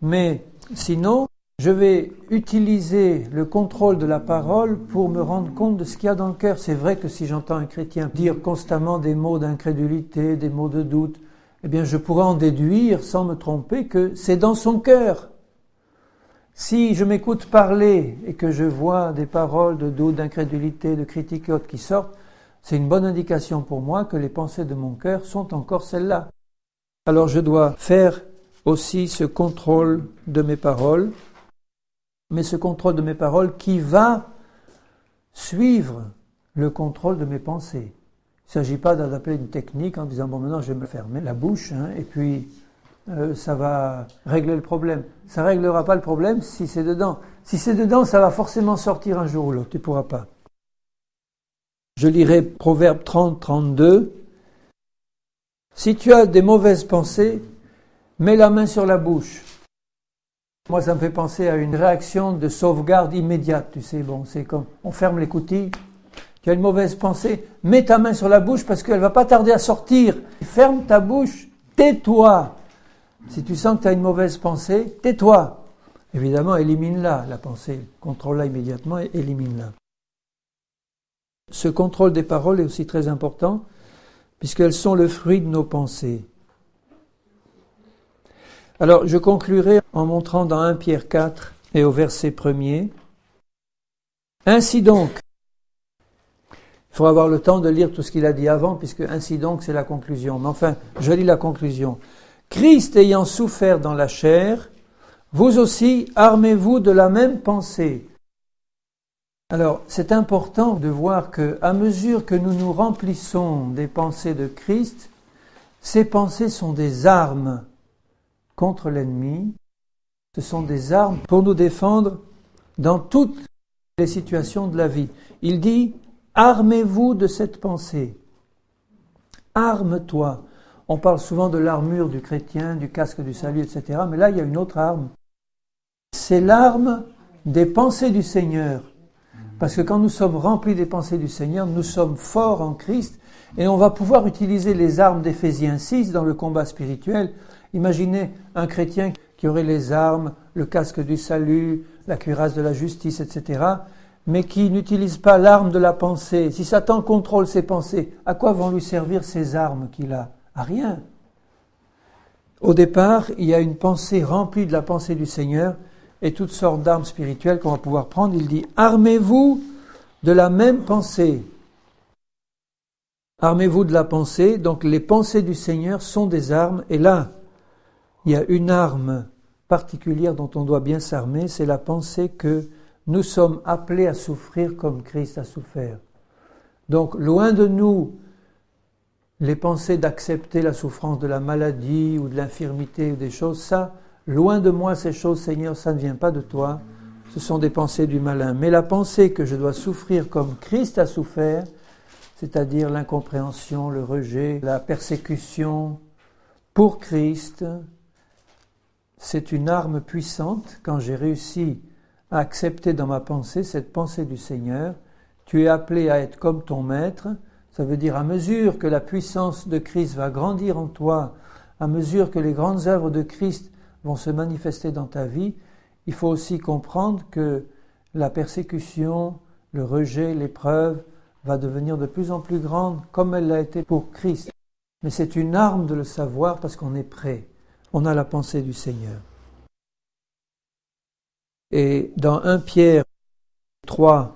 Mais sinon, je vais utiliser le contrôle de la parole pour me rendre compte de ce qu'il y a dans le cœur. C'est vrai que si j'entends un chrétien dire constamment des mots d'incrédulité, des mots de doute, eh bien je pourrais en déduire, sans me tromper, que c'est dans son cœur. Si je m'écoute parler et que je vois des paroles de doute, d'incrédulité, de critique et autres qui sortent, c'est une bonne indication pour moi que les pensées de mon cœur sont encore celles-là. Alors je dois faire aussi ce contrôle de mes paroles, mais ce contrôle de mes paroles qui va suivre le contrôle de mes pensées. Il ne s'agit pas d'adapter une technique en disant « bon, maintenant je vais me fermer la bouche hein, et puis ça va régler le problème ». Ça ne réglera pas le problème si c'est dedans. Si c'est dedans, ça va forcément sortir un jour ou l'autre, tu ne pourras pas. Je lirai Proverbe 30, 32. « Si tu as des mauvaises pensées, mets la main sur la bouche. » Moi, ça me fait penser à une réaction de sauvegarde immédiate. Tu sais, bon, c'est comme on ferme les coutilles. Tu as une mauvaise pensée, mets ta main sur la bouche parce qu'elle ne va pas tarder à sortir. Ferme ta bouche, tais-toi. Si tu sens que tu as une mauvaise pensée, tais-toi. Évidemment, élimine-la, la pensée. Contrôle-la immédiatement et élimine-la. Ce contrôle des paroles est aussi très important, puisqu'elles sont le fruit de nos pensées. Alors, je conclurai en montrant dans 1 Pierre 4 et au verset 1er. Ainsi donc, il faut avoir le temps de lire tout ce qu'il a dit avant, puisque ainsi donc, c'est la conclusion. Mais enfin, je lis la conclusion. Christ ayant souffert dans la chair, vous aussi, armez-vous de la même pensée. Alors, c'est important de voir que, à mesure que nous nous remplissons des pensées de Christ, ces pensées sont des armes contre l'ennemi. Ce sont des armes pour nous défendre dans toutes les situations de la vie. Il dit, armez-vous de cette pensée. Arme-toi. On parle souvent de l'armure du chrétien, du casque du salut, etc. Mais là, il y a une autre arme. C'est l'arme des pensées du Seigneur. Parce que quand nous sommes remplis des pensées du Seigneur, nous sommes forts en Christ et on va pouvoir utiliser les armes d'Éphésiens 6 dans le combat spirituel. Imaginez un chrétien qui aurait les armes, le casque du salut, la cuirasse de la justice, etc., mais qui n'utilise pas l'arme de la pensée. Si Satan contrôle ses pensées, à quoi vont lui servir ces armes qu'il a? À rien. Au départ, il y a une pensée remplie de la pensée du Seigneur et toutes sortes d'armes spirituelles qu'on va pouvoir prendre. Il dit, armez-vous de la même pensée. Armez-vous de la pensée. Donc les pensées du Seigneur sont des armes. Et là, il y a une arme particulière dont on doit bien s'armer, c'est la pensée que nous sommes appelés à souffrir comme Christ a souffert. Donc loin de nous les pensées d'accepter la souffrance de la maladie ou de l'infirmité ou des choses, ça, loin de moi ces choses, Seigneur, ça ne vient pas de toi, ce sont des pensées du malin. Mais la pensée que je dois souffrir comme Christ a souffert, c'est-à-dire l'incompréhension, le rejet, la persécution pour Christ, c'est une arme puissante quand j'ai réussi à accepter dans ma pensée cette pensée du Seigneur. Tu es appelé à être comme ton maître. Ça veut dire à mesure que la puissance de Christ va grandir en toi, à mesure que les grandes œuvres de Christ vont se manifester dans ta vie, il faut aussi comprendre que la persécution, le rejet, l'épreuve va devenir de plus en plus grande comme elle l'a été pour Christ. Mais c'est une arme de le savoir parce qu'on est prêt. On a la pensée du Seigneur. Et dans 1 Pierre 3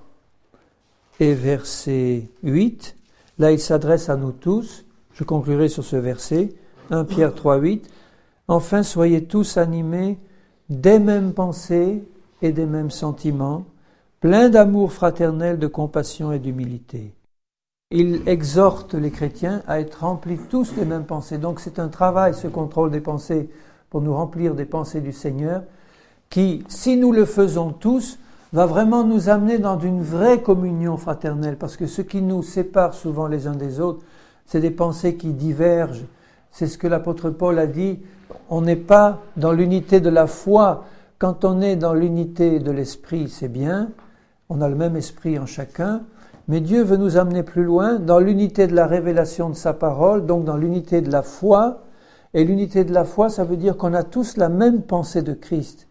et verset 8, là il s'adresse à nous tous, je conclurai sur ce verset, 1 Pierre 3, 8, « Enfin soyez tous animés des mêmes pensées et des mêmes sentiments, pleins d'amour fraternel, de compassion et d'humilité. » Il exhorte les chrétiens à être remplis tous des mêmes pensées. Donc c'est un travail, ce contrôle des pensées, pour nous remplir des pensées du Seigneur, qui, si nous le faisons tous, va vraiment nous amener dans une vraie communion fraternelle. Parce que ce qui nous sépare souvent les uns des autres, c'est des pensées qui divergent. C'est ce que l'apôtre Paul a dit, on n'est pas dans l'unité de la foi. Quand on est dans l'unité de l'esprit, c'est bien, on a le même esprit en chacun, mais Dieu veut nous amener plus loin, dans l'unité de la révélation de sa parole, donc dans l'unité de la foi. Et l'unité de la foi, ça veut dire qu'on a tous la même pensée de Christ.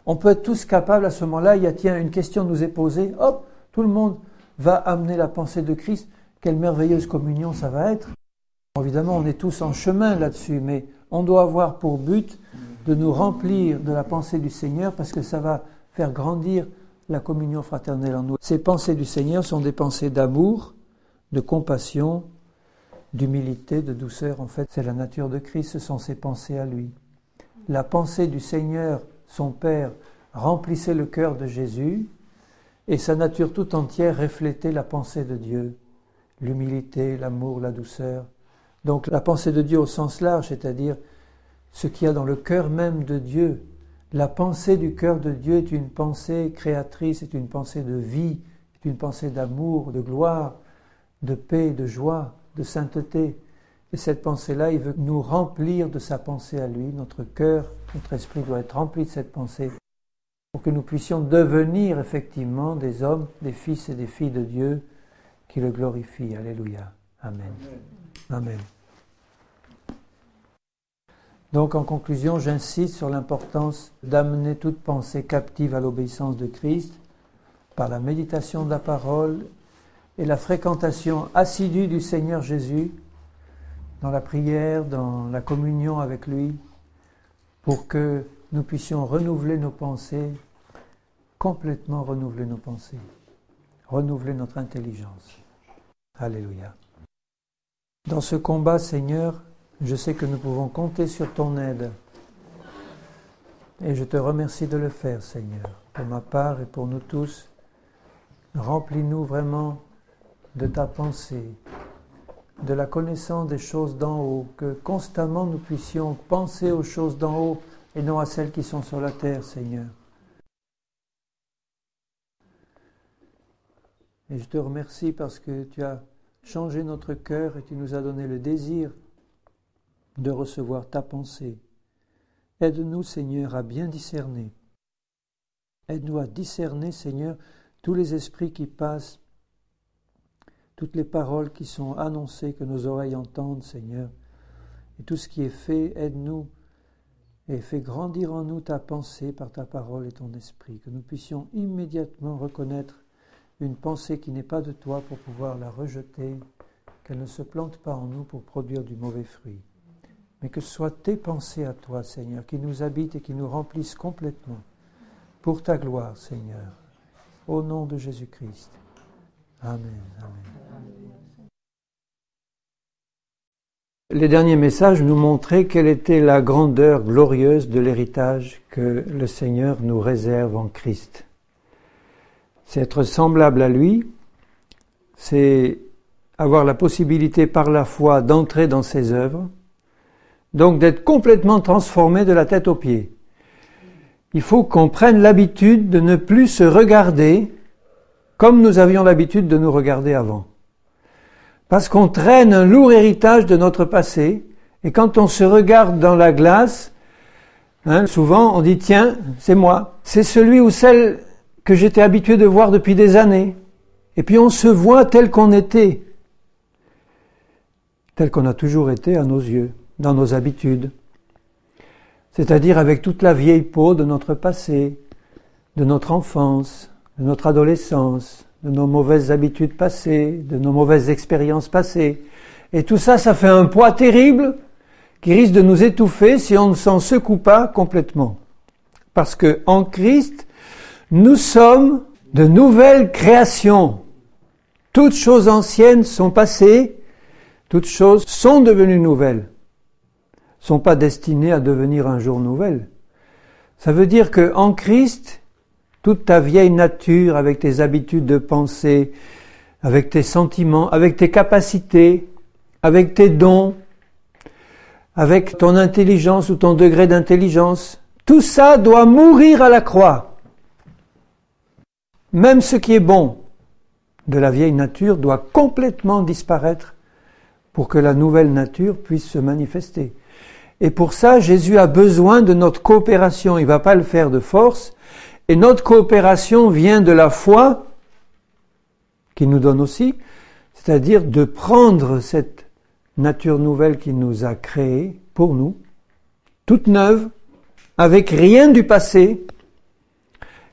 On peut être tous capables à ce moment-là, une question nous est posée, hop, tout le monde va amener la pensée de Christ. Quelle merveilleuse communion ça va être. Évidemment, on est tous en chemin là-dessus, mais on doit avoir pour but de nous remplir de la pensée du Seigneur parce que ça va faire grandir la communion fraternelle en nous. Ces pensées du Seigneur sont des pensées d'amour, de compassion, d'humilité, de douceur. En fait, c'est la nature de Christ, ce sont ses pensées à lui. La pensée du Seigneur, son Père, remplissait le cœur de Jésus et sa nature tout entière reflétait la pensée de Dieu. L'humilité, l'amour, la douceur. Donc la pensée de Dieu au sens large, c'est-à-dire ce qu'il y a dans le cœur même de Dieu. La pensée du cœur de Dieu est une pensée créatrice, est une pensée de vie, est une pensée d'amour, de gloire, de paix, de joie, de sainteté. Et cette pensée-là, il veut nous remplir de sa pensée à lui. Notre cœur, notre esprit doit être rempli de cette pensée pour que nous puissions devenir effectivement des hommes, des fils et des filles de Dieu qui le glorifient. Alléluia. Amen. Amen. Donc en conclusion, j'insiste sur l'importance d'amener toute pensée captive à l'obéissance de Christ par la méditation de la parole et la fréquentation assidue du Seigneur Jésus dans la prière, dans la communion avec lui, pour que nous puissions renouveler nos pensées, complètement renouveler nos pensées, renouveler notre intelligence. Alléluia. Dans ce combat, Seigneur, je sais que nous pouvons compter sur ton aide. Et je te remercie de le faire, Seigneur, pour ma part et pour nous tous. Remplis-nous vraiment de ta pensée, de la connaissance des choses d'en haut, que constamment nous puissions penser aux choses d'en haut et non à celles qui sont sur la terre, Seigneur. Et je te remercie parce que tu as changé notre cœur et tu nous as donné le désir de recevoir ta pensée. Aide-nous, Seigneur, à bien discerner. Aide-nous à discerner, Seigneur, tous les esprits qui passent, toutes les paroles qui sont annoncées, que nos oreilles entendent, Seigneur. Et tout ce qui est fait, aide-nous et fais grandir en nous ta pensée par ta parole et ton esprit, que nous puissions immédiatement reconnaître une pensée qui n'est pas de toi pour pouvoir la rejeter, qu'elle ne se plante pas en nous pour produire du mauvais fruit. Mais que ce soit tes pensées à toi, Seigneur, qui nous habitent et qui nous remplissent complètement, pour ta gloire, Seigneur, au nom de Jésus-Christ. Amen. Amen. Les derniers messages nous montraient quelle était la grandeur glorieuse de l'héritage que le Seigneur nous réserve en Christ. C'est être semblable à lui, c'est avoir la possibilité par la foi d'entrer dans ses œuvres, donc d'être complètement transformé de la tête aux pieds. Il faut qu'on prenne l'habitude de ne plus se regarder comme nous avions l'habitude de nous regarder avant. Parce qu'on traîne un lourd héritage de notre passé, et quand on se regarde dans la glace, souvent on dit « Tiens, c'est moi, c'est celui ou celle que j'étais habitué de voir depuis des années. » Et puis on se voit tel qu'on était, tel qu'on a toujours été à nos yeux, dans nos habitudes. C'est-à-dire avec toute la vieille peau de notre passé, de notre enfance, de notre adolescence, de nos mauvaises habitudes passées, de nos mauvaises expériences passées. Et tout ça, ça fait un poids terrible qui risque de nous étouffer si on ne s'en secoue pas complètement. Parce que en Christ, nous sommes de nouvelles créations. Toutes choses anciennes sont passées, toutes choses sont devenues nouvelles. Sont pas destinées à devenir un jour nouvelles. Ça veut dire que en Christ, toute ta vieille nature, avec tes habitudes de pensée, avec tes sentiments, avec tes capacités, avec tes dons, avec ton intelligence ou ton degré d'intelligence, tout ça doit mourir à la croix. Même ce qui est bon de la vieille nature doit complètement disparaître pour que la nouvelle nature puisse se manifester. Et pour ça, Jésus a besoin de notre coopération. Il ne va pas le faire de force. Et notre coopération vient de la foi, qu'il nous donne aussi, c'est-à-dire de prendre cette nature nouvelle qu'il nous a créée pour nous, toute neuve, avec rien du passé.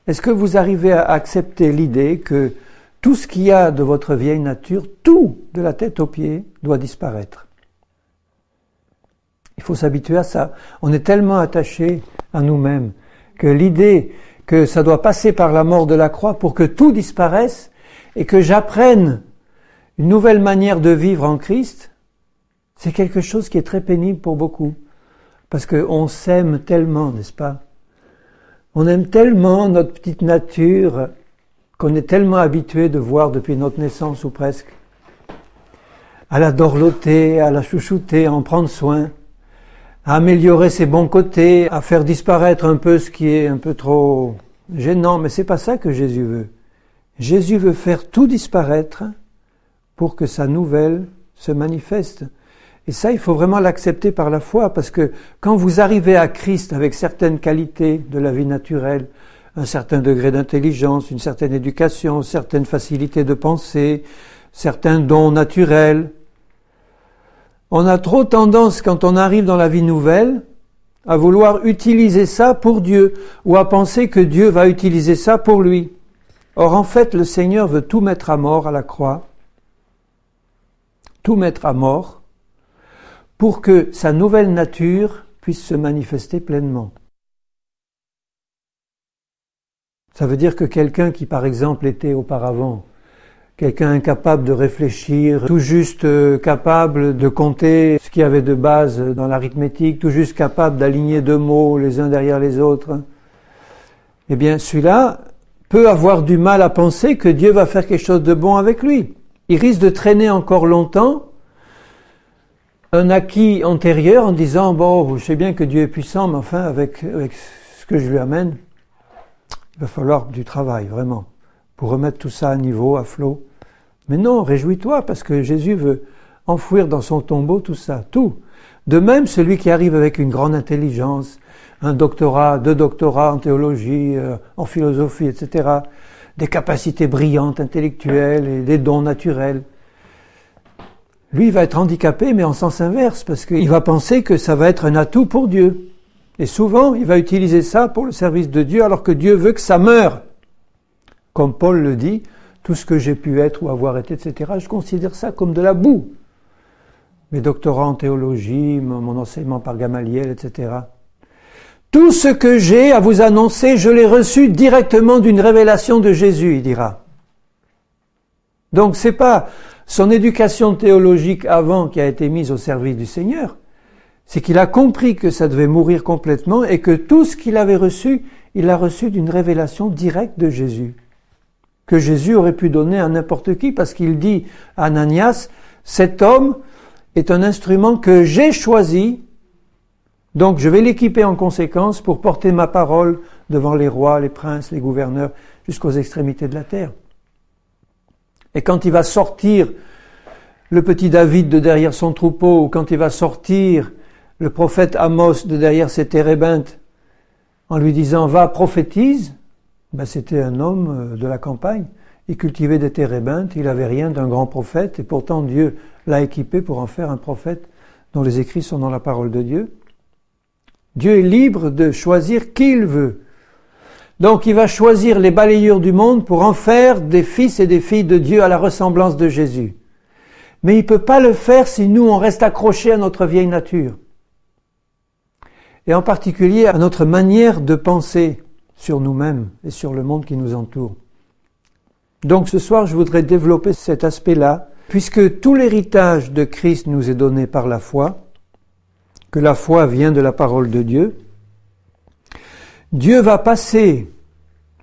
Est-ce que vous arrivez à accepter l'idée que tout ce qu'il y a de votre vieille nature, tout, de la tête aux pieds, doit disparaître? Il faut s'habituer à ça. On est tellement attaché à nous-mêmes que l'idée que ça doit passer par la mort de la croix pour que tout disparaisse et que j'apprenne une nouvelle manière de vivre en Christ, c'est quelque chose qui est très pénible pour beaucoup. Parce qu'on s'aime tellement, n'est-ce pas? On aime tellement notre petite nature qu'on est tellement habitué de voir depuis notre naissance ou presque. À la dorloter, à la chouchouter, à en prendre soin, à améliorer ses bons côtés, à faire disparaître un peu ce qui est un peu trop gênant. Mais c'est pas ça que Jésus veut. Jésus veut faire tout disparaître pour que sa nouvelle se manifeste. Et ça, il faut vraiment l'accepter par la foi, parce que quand vous arrivez à Christ avec certaines qualités de la vie naturelle, un certain degré d'intelligence, une certaine éducation, certaines facilités de pensée, certains dons naturels, on a trop tendance, quand on arrive dans la vie nouvelle, à vouloir utiliser ça pour Dieu, ou à penser que Dieu va utiliser ça pour lui. Or, en fait, le Seigneur veut tout mettre à mort à la croix, tout mettre à mort, pour que sa nouvelle nature puisse se manifester pleinement. Ça veut dire que quelqu'un qui, par exemple, était auparavant quelqu'un incapable de réfléchir, tout juste capable de compter ce qu'il y avait de base dans l'arithmétique, tout juste capable d'aligner deux mots les uns derrière les autres, eh bien, celui-là peut avoir du mal à penser que Dieu va faire quelque chose de bon avec lui. Il risque de traîner encore longtemps un acquis antérieur en disant « Bon, je sais bien que Dieu est puissant, mais enfin, avec ce que je lui amène, il va falloir du travail, vraiment, pour remettre tout ça à niveau, à flot. » Mais non, réjouis-toi, parce que Jésus veut enfouir dans son tombeau tout ça, tout. De même, celui qui arrive avec une grande intelligence, un doctorat, 2 doctorats en théologie, en philosophie, etc., des capacités brillantes intellectuelles et des dons naturels, lui, il va être handicapé, mais en sens inverse, parce qu'il va penser que ça va être un atout pour Dieu. Et souvent, il va utiliser ça pour le service de Dieu, alors que Dieu veut que ça meure. Comme Paul le dit, tout ce que j'ai pu être ou avoir été, etc., je considère ça comme de la boue. Mes doctorats en théologie, mon enseignement par Gamaliel, etc. Tout ce que j'ai à vous annoncer, je l'ai reçu directement d'une révélation de Jésus, il dira. Donc c'est pas son éducation théologique avant qui a été mise au service du Seigneur, c'est qu'il a compris que ça devait mourir complètement et que tout ce qu'il avait reçu, il l'a reçu d'une révélation directe de Jésus. Que Jésus aurait pu donner à n'importe qui, parce qu'il dit à Ananias, cet homme est un instrument que j'ai choisi, donc je vais l'équiper en conséquence pour porter ma parole devant les rois, les princes, les gouverneurs, jusqu'aux extrémités de la terre. Et quand il va sortir le petit David de derrière son troupeau, ou quand il va sortir le prophète Amos de derrière ses térébintes, en lui disant « Va, prophétise », ben, c'était un homme de la campagne, il cultivait des térébintes, il n'avait rien d'un grand prophète, et pourtant Dieu l'a équipé pour en faire un prophète dont les écrits sont dans la parole de Dieu. Dieu est libre de choisir qui il veut. Donc il va choisir les balayures du monde pour en faire des fils et des filles de Dieu à la ressemblance de Jésus. Mais il ne peut pas le faire si nous on reste accrochés à notre vieille nature. Et en particulier à notre manière de penser sur nous-mêmes et sur le monde qui nous entoure. Donc ce soir je voudrais développer cet aspect-là, puisque tout l'héritage de Christ nous est donné par la foi, que la foi vient de la parole de Dieu. Dieu va passer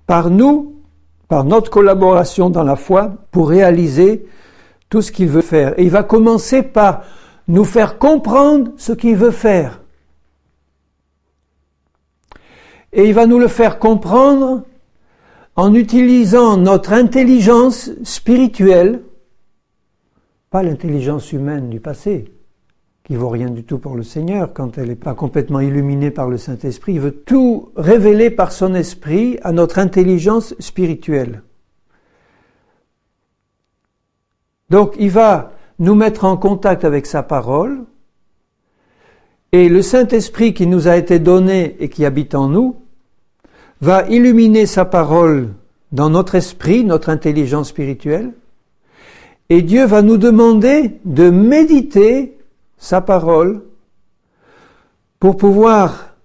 par nous, par notre collaboration dans la foi, pour réaliser tout ce qu'il veut faire. Et il va commencer par nous faire comprendre ce qu'il veut faire. Et il va nous le faire comprendre en utilisant notre intelligence spirituelle, pas l'intelligence humaine du passé, qui vaut rien du tout pour le Seigneur quand elle n'est pas complètement illuminée par le Saint-Esprit. Il veut tout révéler par son esprit à notre intelligence spirituelle. Donc il va nous mettre en contact avec sa parole, et le Saint-Esprit qui nous a été donné et qui habite en nous va illuminer sa parole dans notre esprit, notre intelligence spirituelle, et Dieu va nous demander de méditer sa parole pour pouvoir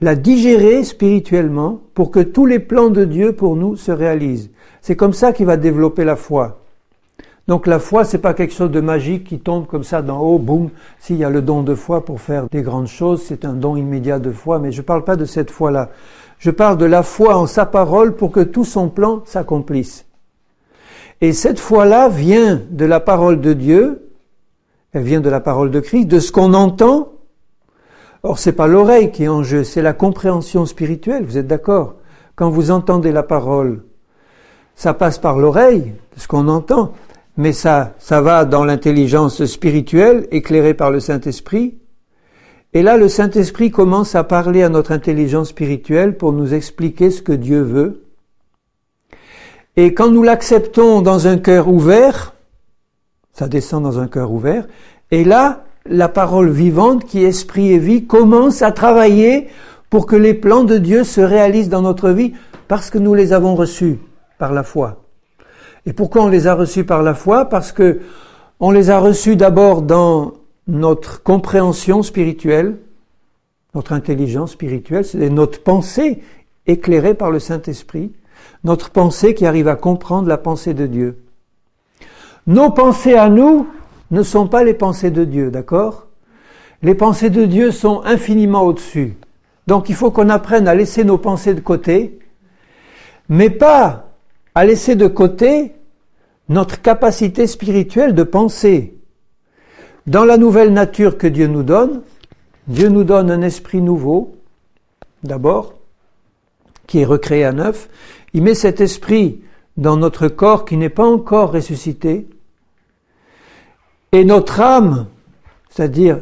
la digérer spirituellement pour que tous les plans de Dieu pour nous se réalisent. C'est comme ça qu'il va développer la foi. Donc la foi, c'est pas quelque chose de magique qui tombe comme ça d'en haut, boum. S'il y a le don de foi pour faire des grandes choses, c'est un don immédiat de foi, mais je parle pas de cette foi-là. Je parle de la foi en sa parole pour que tout son plan s'accomplisse. Et cette foi-là vient de la parole de Dieu, elle vient de la parole de Christ, de ce qu'on entend. Or, c'est pas l'oreille qui est en jeu, c'est la compréhension spirituelle, vous êtes d'accord? Quand vous entendez la parole, ça passe par l'oreille, ce qu'on entend, mais ça va dans l'intelligence spirituelle, éclairée par le Saint-Esprit. Et là, le Saint-Esprit commence à parler à notre intelligence spirituelle pour nous expliquer ce que Dieu veut. Et quand nous l'acceptons dans un cœur ouvert, ça descend dans un cœur ouvert, et là, la parole vivante qui est esprit et vie commence à travailler pour que les plans de Dieu se réalisent dans notre vie parce que nous les avons reçus par la foi. Et pourquoi on les a reçus par la foi? Parce que on les a reçus d'abord dans notre compréhension spirituelle, notre intelligence spirituelle, c'est notre pensée éclairée par le Saint-Esprit, notre pensée qui arrive à comprendre la pensée de Dieu. Nos pensées à nous ne sont pas les pensées de Dieu, d'accord? Les pensées de Dieu sont infiniment au-dessus. Donc il faut qu'on apprenne à laisser nos pensées de côté, mais pas à laisser de côté notre capacité spirituelle de penser. Dans la nouvelle nature que Dieu nous donne un esprit nouveau, d'abord, qui est recréé à neuf. Il met cet esprit dans notre corps qui n'est pas encore ressuscité. Et notre âme, c'est-à-dire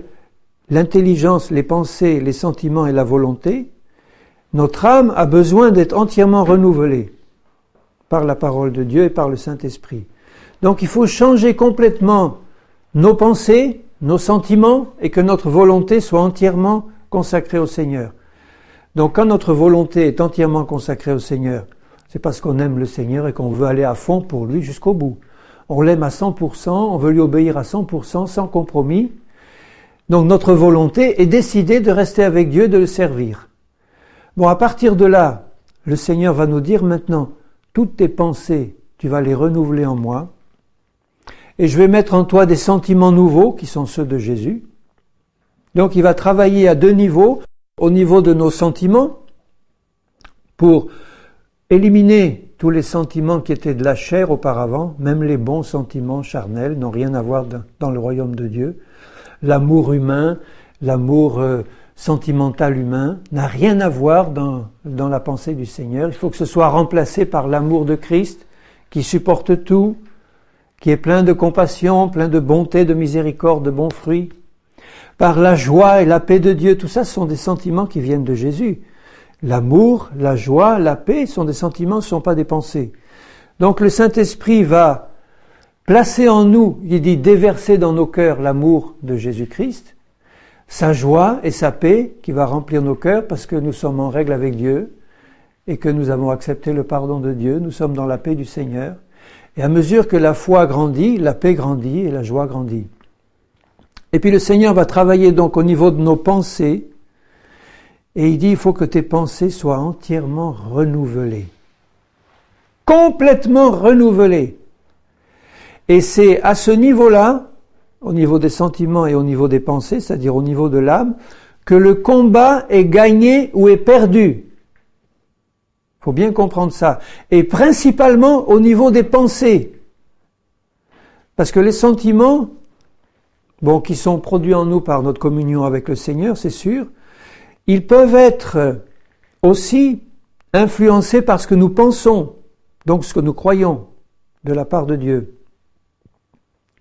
l'intelligence, les pensées, les sentiments et la volonté, notre âme a besoin d'être entièrement renouvelée par la parole de Dieu et par le Saint-Esprit. Donc il faut changer complètement nos pensées, nos sentiments et que notre volonté soit entièrement consacrée au Seigneur. Donc quand notre volonté est entièrement consacrée au Seigneur, c'est parce qu'on aime le Seigneur et qu'on veut aller à fond pour lui jusqu'au bout. On l'aime à 100%, on veut lui obéir à 100%, sans compromis. Donc notre volonté est décidée de rester avec Dieu, de le servir. Bon, à partir de là, le Seigneur va nous dire maintenant, toutes tes pensées, tu vas les renouveler en moi, et je vais mettre en toi des sentiments nouveaux, qui sont ceux de Jésus. Donc il va travailler à deux niveaux, au niveau de nos sentiments, pour éliminer tous les sentiments qui étaient de la chair auparavant, même les bons sentiments charnels n'ont rien à voir dans le royaume de Dieu. L'amour humain, l'amour sentimental humain n'a rien à voir dans la pensée du Seigneur. Il faut que ce soit remplacé par l'amour de Christ qui supporte tout, qui est plein de compassion, plein de bonté, de miséricorde, de bons fruits. Par la joie et la paix de Dieu, tout ça ce sont des sentiments qui viennent de Jésus. L'amour, la joie, la paix sont des sentiments, ce ne sont pas des pensées. Donc le Saint-Esprit va placer en nous, il dit déverser dans nos cœurs l'amour de Jésus-Christ, sa joie et sa paix qui va remplir nos cœurs parce que nous sommes en règle avec Dieu et que nous avons accepté le pardon de Dieu, nous sommes dans la paix du Seigneur. Et à mesure que la foi grandit, la paix grandit et la joie grandit. Et puis le Seigneur va travailler donc au niveau de nos pensées et il dit il faut que tes pensées soient entièrement renouvelées. Complètement renouvelées. Et c'est à ce niveau-là, au niveau des sentiments et au niveau des pensées, c'est-à-dire au niveau de l'âme, que le combat est gagné ou est perdu. Il faut bien comprendre ça. Et principalement au niveau des pensées. Parce que les sentiments, qui sont produits en nous par notre communion avec le Seigneur, c'est sûr, ils peuvent être aussi influencés par ce que nous pensons, donc ce que nous croyons de la part de Dieu.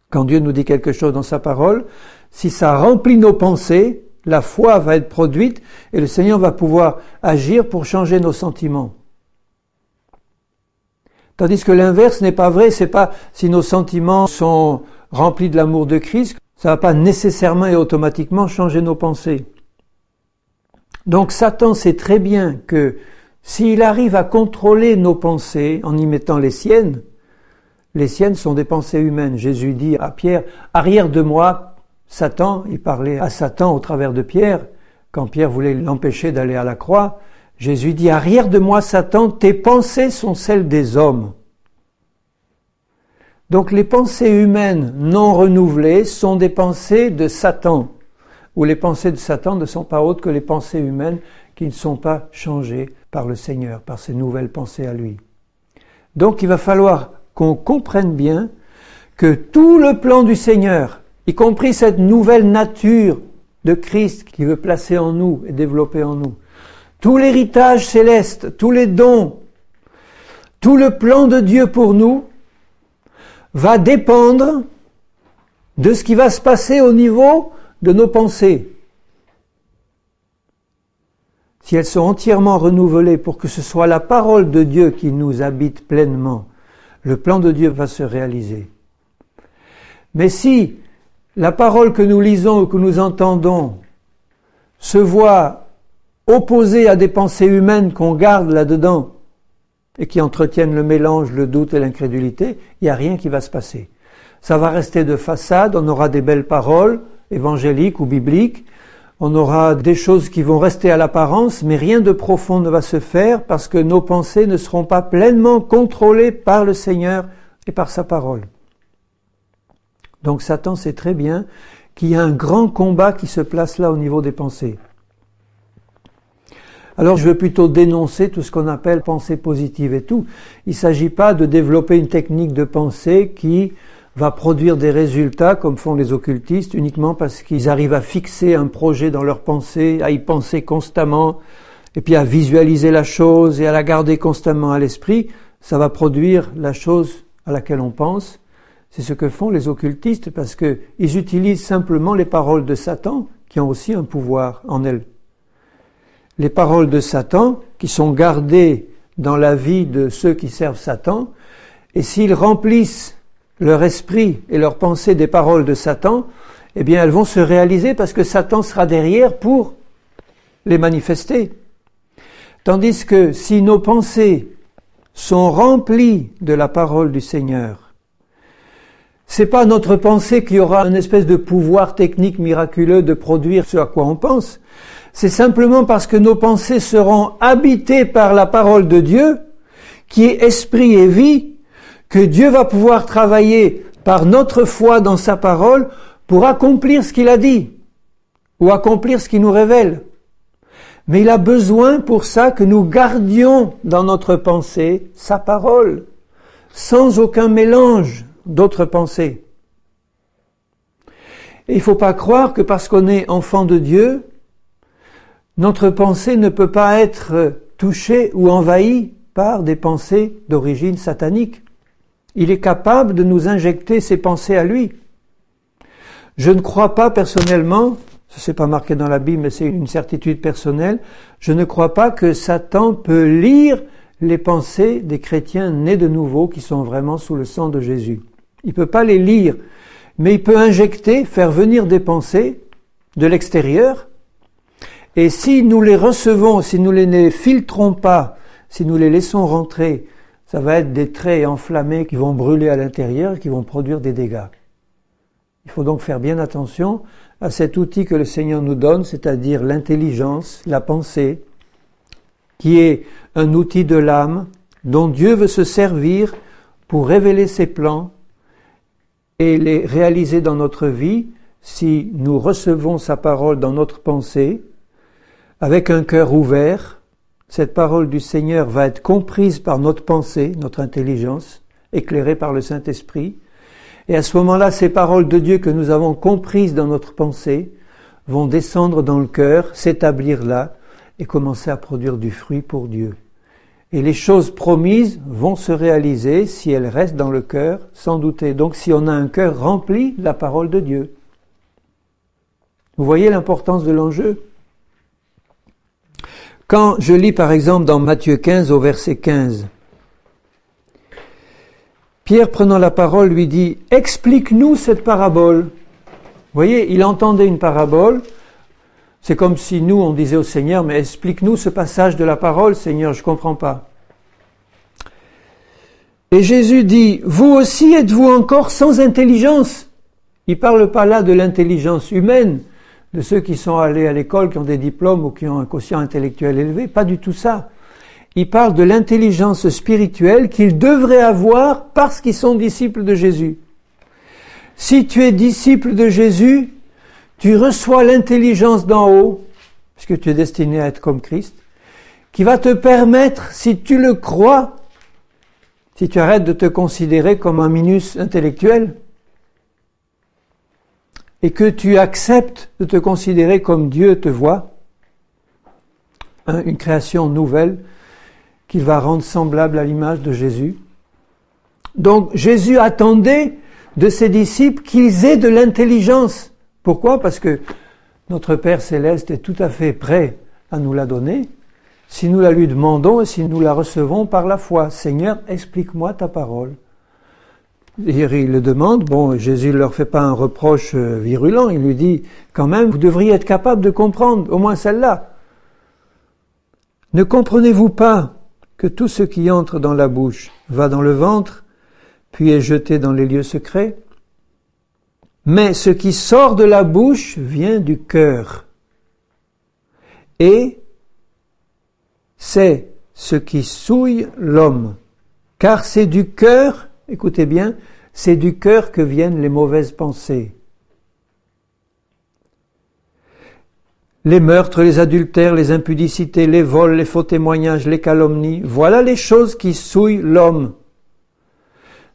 Quand Dieu nous dit quelque chose dans sa parole, si ça remplit nos pensées, la foi va être produite et le Seigneur va pouvoir agir pour changer nos sentiments. Tandis que l'inverse n'est pas vrai, c'est pas si nos sentiments sont remplis de l'amour de Christ, ça va pas nécessairement et automatiquement changer nos pensées. Donc Satan sait très bien que s'il arrive à contrôler nos pensées en y mettant les siennes sont des pensées humaines. Jésus dit à Pierre, arrière de moi, Satan, il parlait à Satan au travers de Pierre, quand Pierre voulait l'empêcher d'aller à la croix, Jésus dit, arrière de moi, Satan, tes pensées sont celles des hommes. Donc les pensées humaines non renouvelées sont des pensées de Satan, où les pensées de Satan ne sont pas autres que les pensées humaines qui ne sont pas changées par le Seigneur, par ses nouvelles pensées à lui. Donc il va falloir qu'on comprenne bien que tout le plan du Seigneur, y compris cette nouvelle nature de Christ qui veut placer en nous et développer en nous, tout l'héritage céleste, tous les dons, tout le plan de Dieu pour nous, va dépendre de ce qui va se passer au niveau de nos pensées. Si elles sont entièrement renouvelées pour que ce soit la parole de Dieu qui nous habite pleinement, le plan de Dieu va se réaliser. Mais si la parole que nous lisons ou que nous entendons se voit opposée à des pensées humaines qu'on garde là-dedans et qui entretiennent le mélange, le doute et l'incrédulité, il n'y a rien qui va se passer. Ça va rester de façade, on aura des belles paroles évangéliques ou bibliques, on aura des choses qui vont rester à l'apparence, mais rien de profond ne va se faire parce que nos pensées ne seront pas pleinement contrôlées par le Seigneur et par sa parole. Donc Satan sait très bien qu'il y a un grand combat qui se place là au niveau des pensées. Alors je veux plutôt dénoncer tout ce qu'on appelle pensée positive et tout. Il ne s'agit pas de développer une technique de pensée qui va produire des résultats comme font les occultistes uniquement parce qu'ils arrivent à fixer un projet dans leur pensée, à y penser constamment et puis à visualiser la chose et à la garder constamment à l'esprit. Ça va produire la chose à laquelle on pense. C'est ce que font les occultistes parce qu'ils utilisent simplement les paroles de Satan qui ont aussi un pouvoir en elles. Les paroles de Satan qui sont gardées dans la vie de ceux qui servent Satan, et s'ils remplissent leur esprit et leur pensée des paroles de Satan, eh bien elles vont se réaliser parce que Satan sera derrière pour les manifester. Tandis que si nos pensées sont remplies de la parole du Seigneur, c'est pas notre pensée qui aura une espèce de pouvoir technique miraculeux de produire ce à quoi on pense. C'est simplement parce que nos pensées seront habitées par la parole de Dieu, qui est esprit et vie, que Dieu va pouvoir travailler par notre foi dans sa parole pour accomplir ce qu'il a dit, ou accomplir ce qu'il nous révèle. Mais il a besoin pour ça que nous gardions dans notre pensée sa parole, sans aucun mélange d'autres pensées. Et il ne faut pas croire que parce qu'on est enfant de Dieu, notre pensée ne peut pas être touchée ou envahie par des pensées d'origine satanique. Il est capable de nous injecter ses pensées à lui. Je ne crois pas personnellement, ce n'est pas marqué dans la Bible, mais c'est une certitude personnelle, je ne crois pas que Satan peut lire les pensées des chrétiens nés de nouveau qui sont vraiment sous le sang de Jésus. Il ne peut pas les lire, mais il peut injecter, faire venir des pensées de l'extérieur, et si nous les recevons, si nous ne les filtrons pas, si nous les laissons rentrer, ça va être des traits enflammés qui vont brûler à l'intérieur et qui vont produire des dégâts. Il faut donc faire bien attention à cet outil que le Seigneur nous donne, c'est-à-dire l'intelligence, la pensée, qui est un outil de l'âme dont Dieu veut se servir pour révéler ses plans et les réaliser dans notre vie si nous recevons sa parole dans notre pensée, avec un cœur ouvert. Cette parole du Seigneur va être comprise par notre pensée, notre intelligence, éclairée par le Saint-Esprit. Et à ce moment-là, ces paroles de Dieu que nous avons comprises dans notre pensée vont descendre dans le cœur, s'établir là et commencer à produire du fruit pour Dieu. Et les choses promises vont se réaliser si elles restent dans le cœur, sans douter. Donc si on a un cœur rempli de la parole de Dieu. Vous voyez l'importance de l'enjeu ? Quand je lis par exemple dans Matthieu 15 au verset 15, Pierre prenant la parole lui dit « Explique-nous cette parabole ». Vous voyez, il entendait une parabole. C'est comme si nous, on disait au Seigneur « Mais explique-nous ce passage de la parole, Seigneur, je ne comprends pas ». Et Jésus dit « Vous aussi êtes-vous encore sans intelligence ?» Il ne parle pas là de l'intelligence humaine, de ceux qui sont allés à l'école, qui ont des diplômes ou qui ont un quotient intellectuel élevé, pas du tout ça. Il parle de l'intelligence spirituelle qu'ils devraient avoir parce qu'ils sont disciples de Jésus. Si tu es disciple de Jésus, tu reçois l'intelligence d'en haut, puisque tu es destiné à être comme Christ, qui va te permettre, si tu le crois, si tu arrêtes de te considérer comme un minus intellectuel, et que tu acceptes de te considérer comme Dieu te voit, une création nouvelle qu'il va rendre semblable à l'image de Jésus. Donc Jésus attendait de ses disciples qu'ils aient de l'intelligence. Pourquoi ? Parce que notre Père Céleste est tout à fait prêt à nous la donner si nous la lui demandons et si nous la recevons par la foi. Seigneur, explique-moi ta parole. Il le demande, bon, Jésus ne leur fait pas un reproche virulent, il lui dit, quand même, vous devriez être capable de comprendre, au moins celle-là. Ne comprenez-vous pas que tout ce qui entre dans la bouche va dans le ventre, puis est jeté dans les lieux secrets? Mais ce qui sort de la bouche vient du cœur. Et c'est ce qui souille l'homme. Car c'est du cœur, écoutez bien, c'est du cœur que viennent les mauvaises pensées. Les meurtres, les adultères, les impudicités, les vols, les faux témoignages, les calomnies, voilà les choses qui souillent l'homme.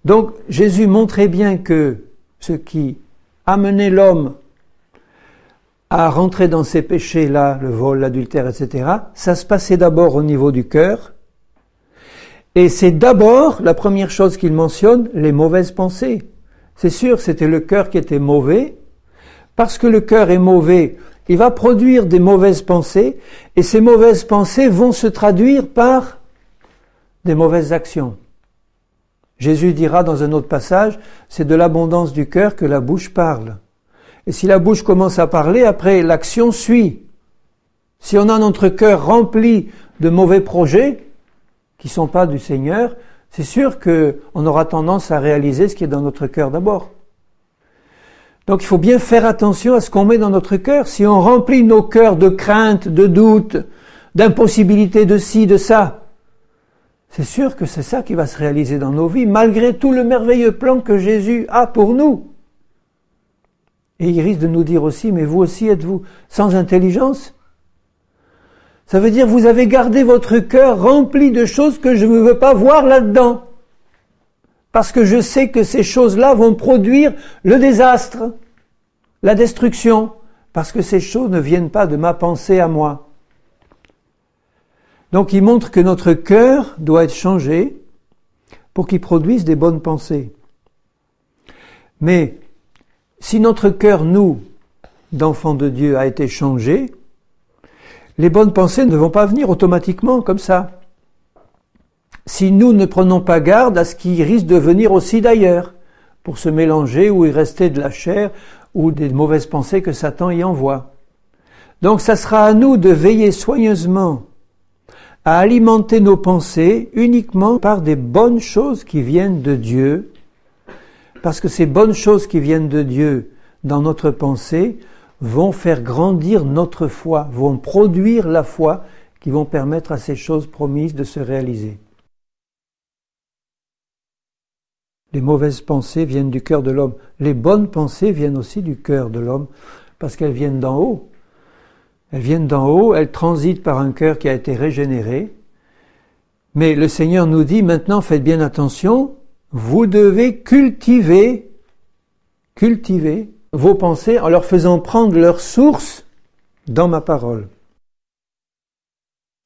Donc Jésus montrait bien que ce qui amenait l'homme à rentrer dans ces péchés-là, le vol, l'adultère, etc., ça se passait d'abord au niveau du cœur. Et c'est d'abord, la première chose qu'il mentionne, les mauvaises pensées. C'est sûr, c'était le cœur qui était mauvais. Parce que le cœur est mauvais, il va produire des mauvaises pensées, et ces mauvaises pensées vont se traduire par des mauvaises actions. Jésus dira dans un autre passage, c'est de l'abondance du cœur que la bouche parle. Et si la bouche commence à parler, après l'action suit. Si on a notre cœur rempli de mauvais projets, qui ne sont pas du Seigneur, c'est sûr qu'on aura tendance à réaliser ce qui est dans notre cœur d'abord. Donc il faut bien faire attention à ce qu'on met dans notre cœur. Si on remplit nos cœurs de crainte, de doute, d'impossibilité de ci, de ça, c'est sûr que c'est ça qui va se réaliser dans nos vies, malgré tout le merveilleux plan que Jésus a pour nous. Et il risque de nous dire aussi, mais vous aussi êtes-vous sans intelligence ? Ça veut dire vous avez gardé votre cœur rempli de choses que je ne veux pas voir là-dedans. Parce que je sais que ces choses-là vont produire le désastre, la destruction, parce que ces choses ne viennent pas de ma pensée à moi. Donc il montre que notre cœur doit être changé pour qu'il produise des bonnes pensées. Mais si notre cœur, nous, d'enfants de Dieu, a été changé, les bonnes pensées ne vont pas venir automatiquement comme ça. Si nous ne prenons pas garde à ce qui risque de venir aussi d'ailleurs, pour se mélanger ou y rester de la chair ou des mauvaises pensées que Satan y envoie. Donc ça sera à nous de veiller soigneusement à alimenter nos pensées uniquement par des bonnes choses qui viennent de Dieu, parce que ces bonnes choses qui viennent de Dieu dans notre pensée vont faire grandir notre foi, vont produire la foi qui vont permettre à ces choses promises de se réaliser. Les mauvaises pensées viennent du cœur de l'homme. Les bonnes pensées viennent aussi du cœur de l'homme parce qu'elles viennent d'en haut. Elles viennent d'en haut, elles transitent par un cœur qui a été régénéré. Mais le Seigneur nous dit maintenant, faites bien attention, vous devez cultiver vos pensées en leur faisant prendre leur source dans ma parole.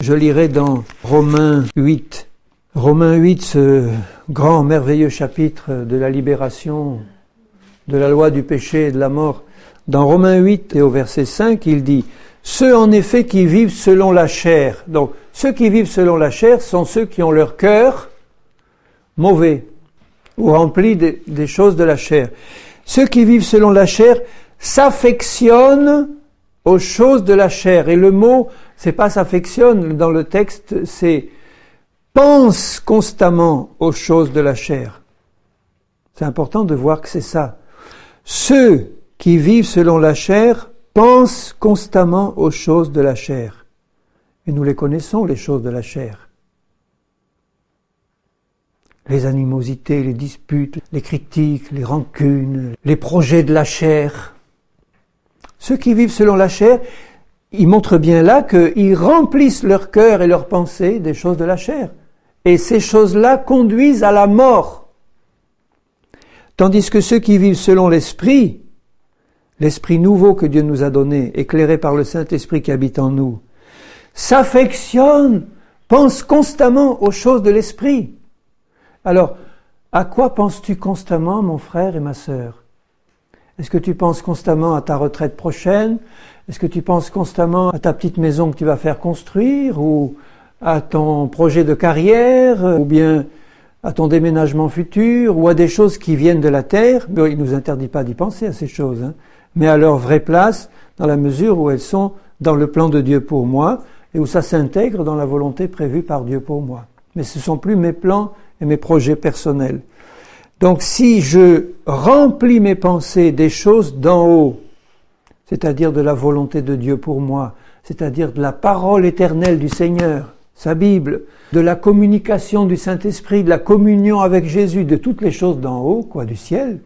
Je lirai dans Romains 8. Romains 8, ce grand, merveilleux chapitre de la libération de la loi du péché et de la mort. Dans Romains 8 et au verset 5, il dit « Ceux en effet qui vivent selon la chair ». Donc, ceux qui vivent selon la chair sont ceux qui ont leur cœur mauvais ou rempli des choses de la chair. Ceux qui vivent selon la chair s'affectionnent aux choses de la chair. Et le mot, c'est pas s'affectionne dans le texte, c'est pense constamment aux choses de la chair. C'est important de voir que c'est ça. Ceux qui vivent selon la chair pensent constamment aux choses de la chair. Et nous les connaissons, les choses de la chair. Les animosités, les disputes, les critiques, les rancunes, les projets de la chair. Ceux qui vivent selon la chair, ils montrent bien là qu'ils remplissent leur cœur et leurs pensées des choses de la chair. Et ces choses-là conduisent à la mort. Tandis que ceux qui vivent selon l'Esprit, l'Esprit nouveau que Dieu nous a donné, éclairé par le Saint-Esprit qui habite en nous, s'affectionnent, pensent constamment aux choses de l'Esprit. Alors, à quoi penses-tu constamment, mon frère et ma sœur ? Est-ce que tu penses constamment à ta retraite prochaine ? Est-ce que tu penses constamment à ta petite maison que tu vas faire construire ? Ou à ton projet de carrière, ou bien à ton déménagement futur ou à des choses qui viennent de la terre. Bon, il ne nous interdit pas d'y penser à ces choses, hein, mais à leur vraie place dans la mesure où elles sont dans le plan de Dieu pour moi et où ça s'intègre dans la volonté prévue par Dieu pour moi. Mais ce ne sont plus mes plans et mes projets personnels. Donc si je remplis mes pensées des choses d'en haut, c'est-à-dire de la volonté de Dieu pour moi, c'est-à-dire de la parole éternelle du Seigneur, sa Bible, de la communication du Saint-Esprit, de la communion avec Jésus, de toutes les choses d'en haut, quoi, du ciel,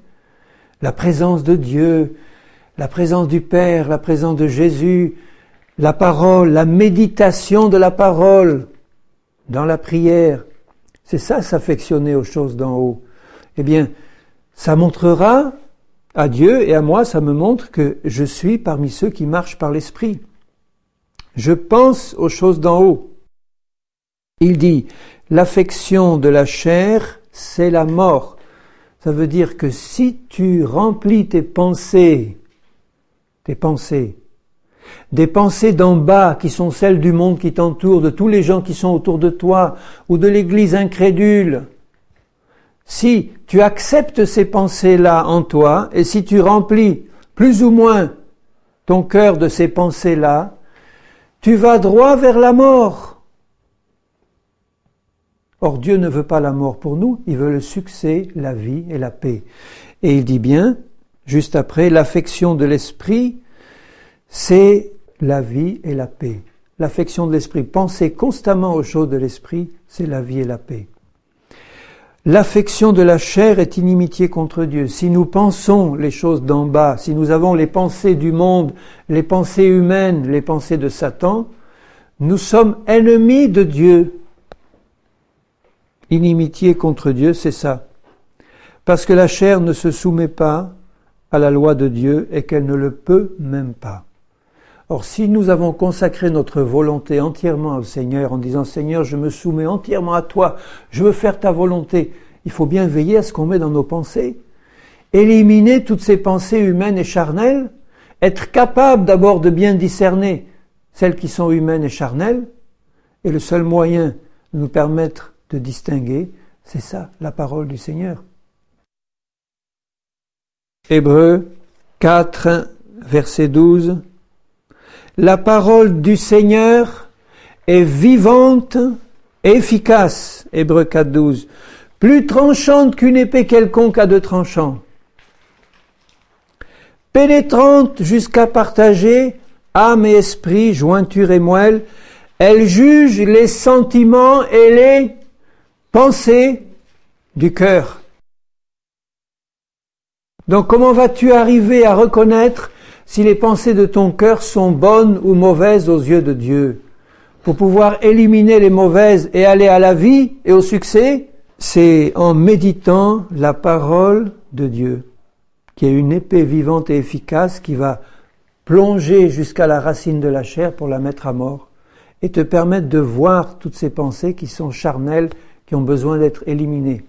la présence de Dieu, la présence du Père, la présence de Jésus, la parole, la méditation de la parole dans la prière, c'est ça, s'affectionner aux choses d'en haut. Eh bien, ça montrera à Dieu et à moi, ça me montre que je suis parmi ceux qui marchent par l'Esprit. Je pense aux choses d'en haut. Il dit, l'affection de la chair, c'est la mort. Ça veut dire que si tu remplis tes pensées, des pensées d'en bas qui sont celles du monde qui t'entoure, de tous les gens qui sont autour de toi, ou de l'Église incrédule, si tu acceptes ces pensées-là en toi, et si tu remplis plus ou moins ton cœur de ces pensées-là, tu vas droit vers la mort. Or, Dieu ne veut pas la mort pour nous, il veut le succès, la vie et la paix. Et il dit bien, juste après, l'affection de l'esprit, c'est la vie et la paix. L'affection de l'esprit, penser constamment aux choses de l'esprit, c'est la vie et la paix. L'affection de la chair est inimitié contre Dieu. Si nous pensons les choses d'en bas, si nous avons les pensées du monde, les pensées humaines, les pensées de Satan, nous sommes ennemis de Dieu. Inimitié contre Dieu, c'est ça. Parce que la chair ne se soumet pas à la loi de Dieu et qu'elle ne le peut même pas. Or, si nous avons consacré notre volonté entièrement au Seigneur en disant « Seigneur, je me soumets entièrement à toi, je veux faire ta volonté », il faut bien veiller à ce qu'on met dans nos pensées. Éliminer toutes ces pensées humaines et charnelles, être capable d'abord de bien discerner celles qui sont humaines et charnelles, et le seul moyen de nous permettre de distinguer, c'est ça, la parole du Seigneur. Hébreux 4, verset 12. La parole du Seigneur est vivante et efficace, Hébreux 4, 12, plus tranchante qu'une épée quelconque à deux tranchants, pénétrante jusqu'à partager âme et esprit, jointure et moelle, elle juge les sentiments et les pensées du cœur. Donc comment vas-tu arriver à reconnaître si les pensées de ton cœur sont bonnes ou mauvaises aux yeux de Dieu? Pour pouvoir éliminer les mauvaises et aller à la vie et au succès, c'est en méditant la parole de Dieu, qui est une épée vivante et efficace qui va plonger jusqu'à la racine de la chair pour la mettre à mort et te permettre de voir toutes ces pensées qui sont charnelles, qui ont besoin d'être éliminées.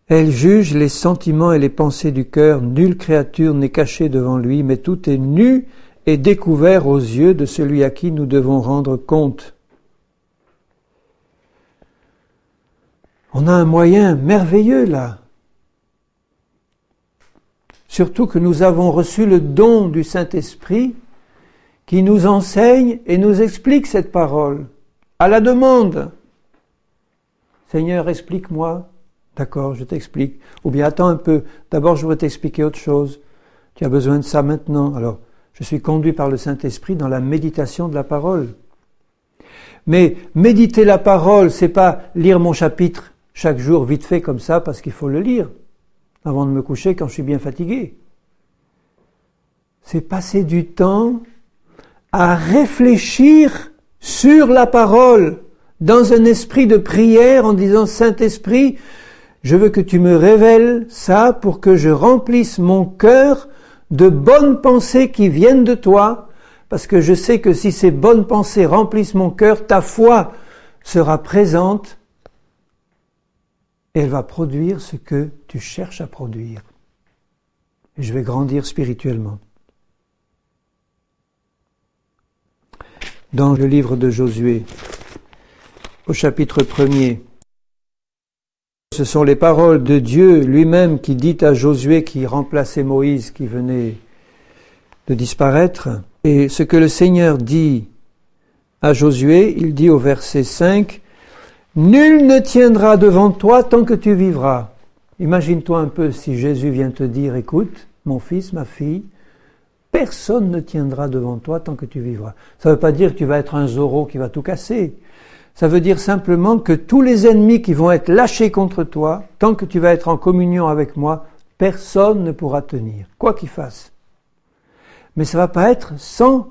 Elle juge les sentiments et les pensées du cœur. Nulle créature n'est cachée devant lui, mais tout est nu et découvert aux yeux de celui à qui nous devons rendre compte. On a un moyen merveilleux là. Surtout que nous avons reçu le don du Saint-Esprit qui nous enseigne et nous explique cette parole. À la demande. Seigneur, explique-moi. D'accord, je t'explique. Ou bien attends un peu, d'abord je veux t'expliquer autre chose. Tu as besoin de ça maintenant. Alors, je suis conduit par le Saint-Esprit dans la méditation de la parole. Mais méditer la parole, c'est pas lire mon chapitre chaque jour vite fait comme ça parce qu'il faut le lire avant de me coucher quand je suis bien fatigué. C'est passer du temps à réfléchir sur la parole dans un esprit de prière en disant « Saint-Esprit, je veux que tu me révèles ça pour que je remplisse mon cœur de bonnes pensées qui viennent de toi, parce que je sais que si ces bonnes pensées remplissent mon cœur, ta foi sera présente et elle va produire ce que tu cherches à produire. Et je vais grandir spirituellement. » Dans le livre de Josué, au chapitre 1er. Ce sont les paroles de Dieu lui-même qui dit à Josué, qui remplaçait Moïse, qui venait de disparaître. Et ce que le Seigneur dit à Josué, il dit au verset 5, « Nul ne tiendra devant toi tant que tu vivras. » Imagine-toi un peu si Jésus vient te dire, « Écoute, mon fils, ma fille, personne ne tiendra devant toi tant que tu vivras. » Ça ne veut pas dire que tu vas être un Zorro qui va tout casser. Ça veut dire simplement que tous les ennemis qui vont être lâchés contre toi, tant que tu vas être en communion avec moi, personne ne pourra tenir, quoi qu'il fasse. Mais ça ne va pas être sans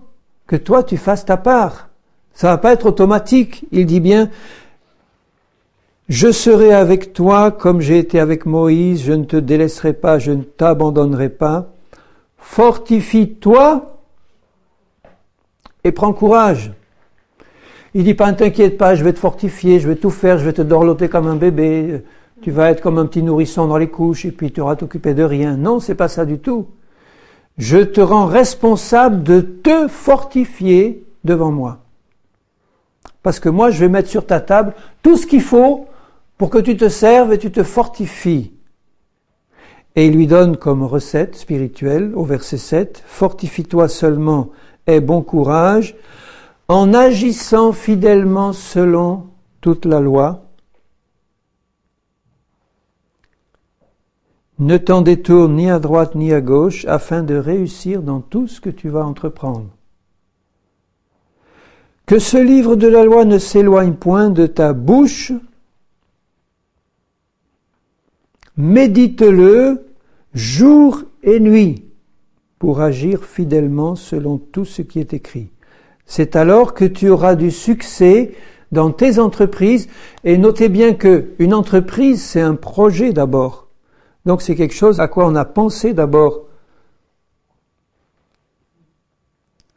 que toi tu fasses ta part. Ça ne va pas être automatique. Il dit bien, « Je serai avec toi comme j'ai été avec Moïse, je ne te délaisserai pas, je ne t'abandonnerai pas. Fortifie-toi et prends courage. » Il dit pas, ne t'inquiète pas, je vais te fortifier, je vais tout faire, je vais te dorloter comme un bébé, tu vas être comme un petit nourrisson dans les couches et puis tu auras t'occuper de rien. Non, c'est pas ça du tout. Je te rends responsable de te fortifier devant moi. Parce que moi, je vais mettre sur ta table tout ce qu'il faut pour que tu te serves et tu te fortifies. Et il lui donne comme recette spirituelle, au verset 7, « Fortifie-toi seulement, aie bon courage, en agissant fidèlement selon toute la loi, ne t'en détourne ni à droite ni à gauche, afin de réussir dans tout ce que tu vas entreprendre. Que ce livre de la loi ne s'éloigne point de ta bouche, médite-le jour et nuit, pour agir fidèlement selon tout ce qui est écrit. C'est alors que tu auras du succès dans tes entreprises. Et notez bien qu'une entreprise, c'est un projet d'abord. Donc c'est quelque chose à quoi on a pensé d'abord.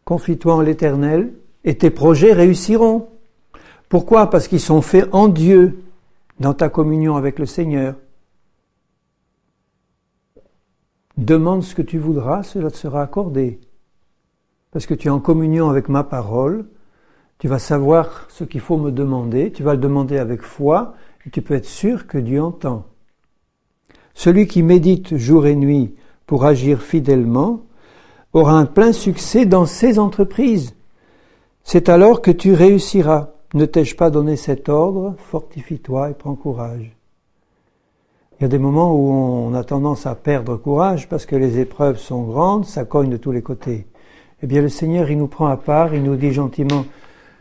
Confie-toi en l'Éternel et tes projets réussiront. Pourquoi ? Parce qu'ils sont faits en Dieu, dans ta communion avec le Seigneur. Demande ce que tu voudras, cela te sera accordé. Parce que tu es en communion avec ma parole, tu vas savoir ce qu'il faut me demander, tu vas le demander avec foi, et tu peux être sûr que Dieu entend. Celui qui médite jour et nuit pour agir fidèlement aura un plein succès dans ses entreprises. C'est alors que tu réussiras. Ne t'ai-je pas donné cet ordre ? Fortifie-toi et prends courage. Il y a des moments où on a tendance à perdre courage parce que les épreuves sont grandes, ça cogne de tous les côtés. Eh bien, le Seigneur, il nous prend à part, il nous dit gentiment,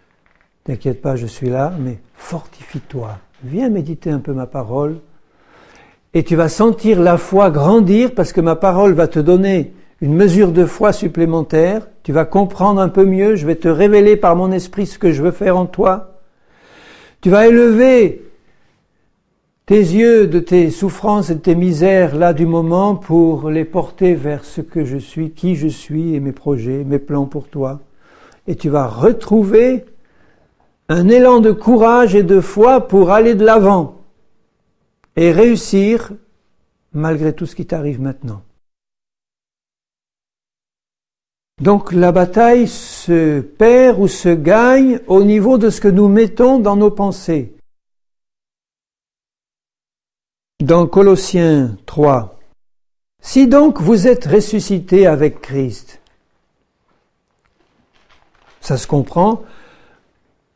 « T'inquiète pas, je suis là, mais fortifie-toi. Viens méditer un peu ma parole. » Et tu vas sentir la foi grandir parce que ma parole va te donner une mesure de foi supplémentaire. Tu vas comprendre un peu mieux, je vais te révéler par mon esprit ce que je veux faire en toi. Tu vas élever tes yeux de tes souffrances et de tes misères là du moment pour les porter vers ce que je suis, qui je suis et mes projets, mes plans pour toi. Et tu vas retrouver un élan de courage et de foi pour aller de l'avant et réussir malgré tout ce qui t'arrive maintenant. Donc la bataille se perd ou se gagne au niveau de ce que nous mettons dans nos pensées. Dans Colossiens 3, « Si donc vous êtes ressuscités avec Christ », ça se comprend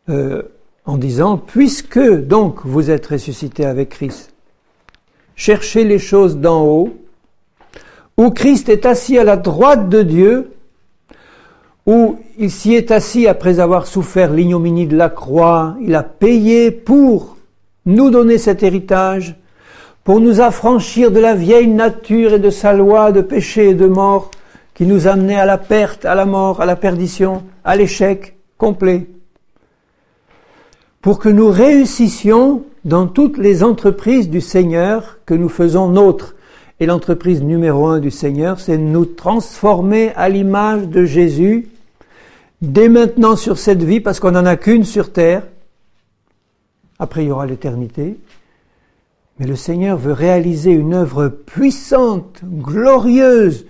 en disant « Puisque donc vous êtes ressuscités avec Christ, cherchez les choses d'en haut, où Christ est assis à la droite de Dieu, où il s'y est assis après avoir souffert l'ignominie de la croix, il a payé pour nous donner cet héritage, pour nous affranchir de la vieille nature et de sa loi de péché et de mort qui nous amenait à la perte, à la mort, à la perdition, à l'échec complet. Pour que nous réussissions dans toutes les entreprises du Seigneur que nous faisons nôtres. Et l'entreprise numéro 1 du Seigneur, c'est de nous transformer à l'image de Jésus, dès maintenant sur cette vie, parce qu'on n'en a qu'une sur terre. Après, il y aura l'éternité. Mais le Seigneur veut réaliser une œuvre puissante, glorieuse,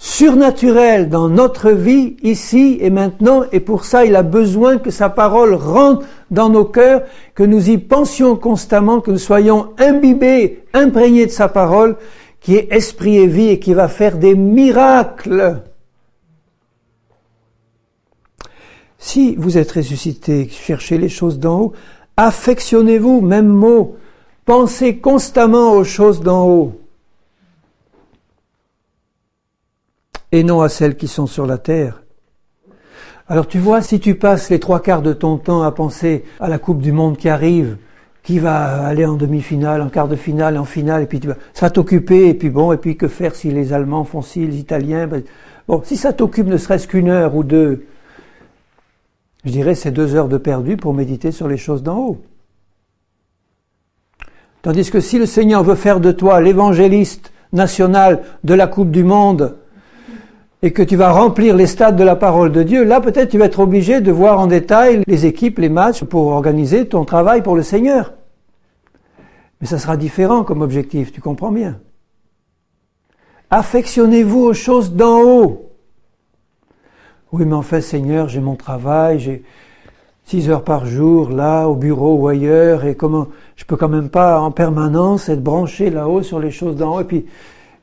surnaturel dans notre vie, ici et maintenant, et pour ça, il a besoin que sa parole rentre dans nos cœurs, que nous y pensions constamment, que nous soyons imbibés, imprégnés de sa parole, qui est esprit et vie et qui va faire des miracles. Si vous êtes ressuscité, cherchez les choses d'en haut, affectionnez-vous, même mot, pensez constamment aux choses d'en haut, et non à celles qui sont sur la terre. Alors tu vois, si tu passes les 3/4 de ton temps à penser à la Coupe du Monde qui arrive, qui va aller en demi-finale, en quart de finale, en finale, et puis ça va t'occuper, et puis que faire si les Allemands font ci, les Italiens, bon, si ça t'occupe ne serait-ce qu'une heure ou deux, je dirais c'est 2 heures de perdu pour méditer sur les choses d'en haut. Tandis que si le Seigneur veut faire de toi l'évangéliste national de la Coupe du Monde, et que tu vas remplir les stades de la parole de Dieu, là peut-être tu vas être obligé de voir en détail les équipes, les matchs, pour organiser ton travail pour le Seigneur. Mais ça sera différent comme objectif, tu comprends bien. Affectionnez-vous aux choses d'en haut. Oui, mais en fait, Seigneur, j'ai mon travail, j'ai 6 heures par jour, là, au bureau ou ailleurs, et comment je peux quand même pas en permanence être branché là-haut sur les choses d'en haut, et puis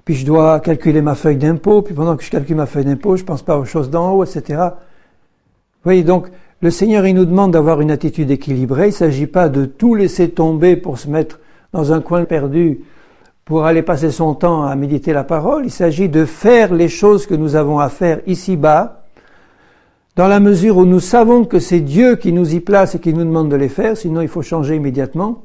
je dois calculer ma feuille d'impôt, puis pendant que je calcule ma feuille d'impôt, je pense pas aux choses d'en haut, etc. Vous voyez, donc, le Seigneur, il nous demande d'avoir une attitude équilibrée. Il ne s'agit pas de tout laisser tomber pour se mettre dans un coin perdu, pour aller passer son temps à méditer la parole. Il s'agit de faire les choses que nous avons à faire ici-bas, dans la mesure où nous savons que c'est Dieu qui nous y place et qui nous demande de les faire, sinon il faut changer immédiatement.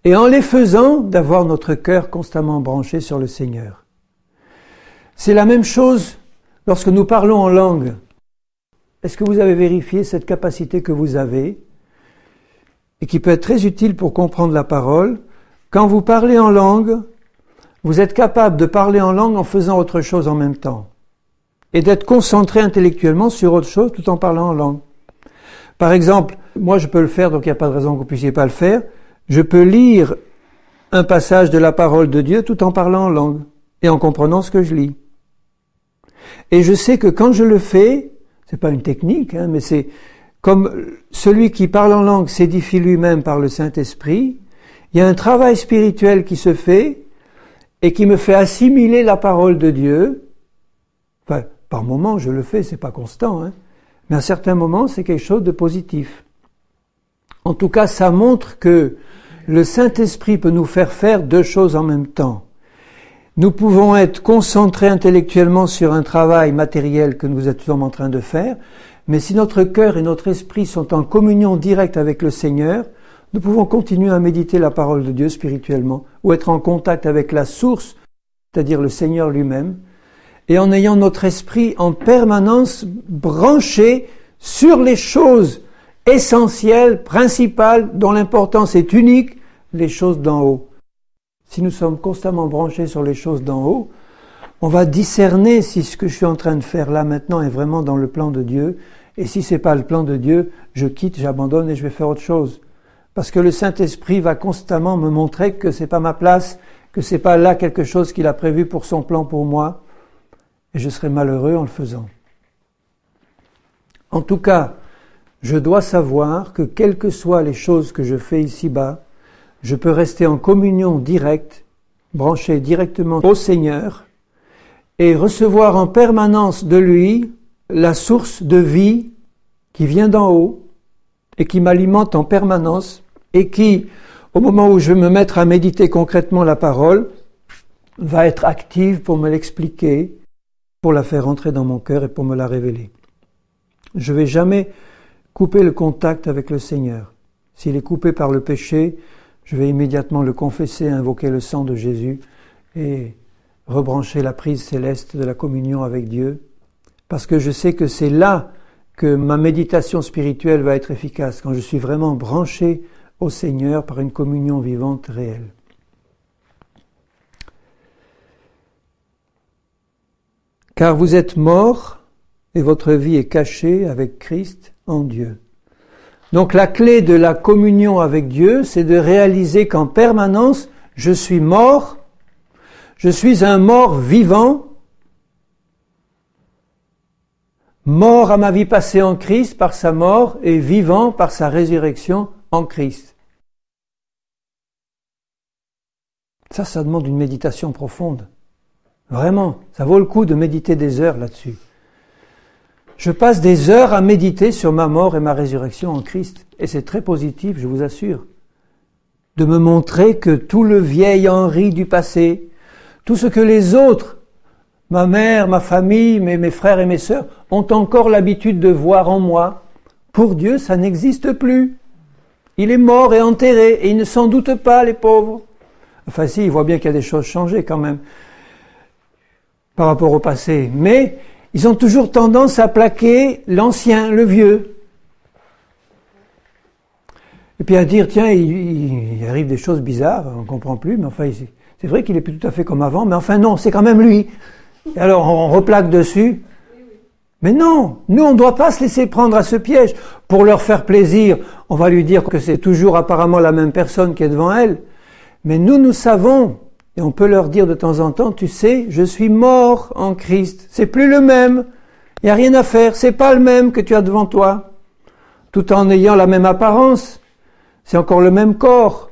Et en les faisant, d'avoir notre cœur constamment branché sur le Seigneur. C'est la même chose lorsque nous parlons en langue. Est-ce que vous avez vérifié cette capacité que vous avez et qui peut être très utile pour comprendre la parole? Quand vous parlez en langue, vous êtes capable de parler en langue en faisant autre chose en même temps et d'être concentré intellectuellement sur autre chose tout en parlant en langue. Par exemple, moi je peux le faire, donc il n'y a pas de raison que vous ne puissiez pas le faire. Je peux lire un passage de la parole de Dieu tout en parlant en langue et en comprenant ce que je lis. Et je sais que quand je le fais, c'est pas une technique, mais c'est comme celui qui parle en langue s'édifie lui-même par le Saint-Esprit, il y a un travail spirituel qui se fait et qui me fait assimiler la parole de Dieu. Enfin, par moments je le fais, c'est pas constant, mais à certains moments c'est quelque chose de positif. En tout cas, ça montre que le Saint-Esprit peut nous faire 2 choses en même temps. Nous pouvons être concentrés intellectuellement sur un travail matériel que nous sommes en train de faire, mais si notre cœur et notre esprit sont en communion directe avec le Seigneur, nous pouvons continuer à méditer la parole de Dieu spirituellement, ou être en contact avec la source, c'est-à-dire le Seigneur lui-même, et en ayant notre esprit en permanence branché sur les choses essentielles, principales, dont l'importance est unique, les choses d'en haut. Si nous sommes constamment branchés sur les choses d'en haut, on va discerner si ce que je suis en train de faire là maintenant est vraiment dans le plan de Dieu, et si c'est pas le plan de Dieu, je quitte, j'abandonne et je vais faire autre chose. Parce que le Saint-Esprit va constamment me montrer que c'est pas ma place, que c'est pas là quelque chose qu'il a prévu pour son plan pour moi, et je serai malheureux en le faisant. En tout cas, je dois savoir que quelles que soient les choses que je fais ici-bas, je peux rester en communion directe, branché directement au Seigneur, et recevoir en permanence de lui la source de vie qui vient d'en haut et qui m'alimente en permanence et qui, au moment où je vais me mettre à méditer concrètement la parole, va être active pour me l'expliquer, pour la faire entrer dans mon cœur et pour me la révéler. Je ne vais jamais couper le contact avec le Seigneur. S'il est coupé par le péché, je vais immédiatement le confesser, invoquer le sang de Jésus et rebrancher la prise céleste de la communion avec Dieu, parce que je sais que c'est là que ma méditation spirituelle va être efficace, quand je suis vraiment branché au Seigneur par une communion vivante réelle. Car vous êtes morts et votre vie est cachée avec Christ en Dieu. Donc la clé de la communion avec Dieu, c'est de réaliser qu'en permanence, je suis mort, je suis un mort vivant, Mort à ma vie passée en Christ par sa mort et vivant par sa résurrection en Christ. Ça demande une méditation profonde. Vraiment, ça vaut le coup de méditer des heures là-dessus. Je passe des heures à méditer sur ma mort et ma résurrection en Christ. Et c'est très positif, je vous assure. De me montrer que tout le vieil Henri du passé, tout ce que les autres, ma mère, ma famille, mes frères et mes sœurs, ont encore l'habitude de voir en moi, pour Dieu, ça n'existe plus. Il est mort et enterré, et ils ne s'en doutent pas, les pauvres. Enfin si, ils voient bien qu'il y a des choses changées quand même, par rapport au passé. Mais ils ont toujours tendance à plaquer l'ancien, le vieux. Et puis à dire, tiens, il arrive des choses bizarres, on ne comprend plus, mais enfin, c'est vrai qu'il est plus tout à fait comme avant, mais enfin non, c'est quand même lui. Et alors on replaque dessus. Mais non, nous on ne doit pas se laisser prendre à ce piège. Pour leur faire plaisir, on va lui dire que c'est toujours apparemment la même personne qui est devant elle. Mais nous savons, et on peut leur dire de temps en temps, tu sais, je suis mort en Christ. C'est plus le même. Il n'y a rien à faire. C'est pas le même que tu as devant toi. Tout en ayant la même apparence. C'est encore le même corps.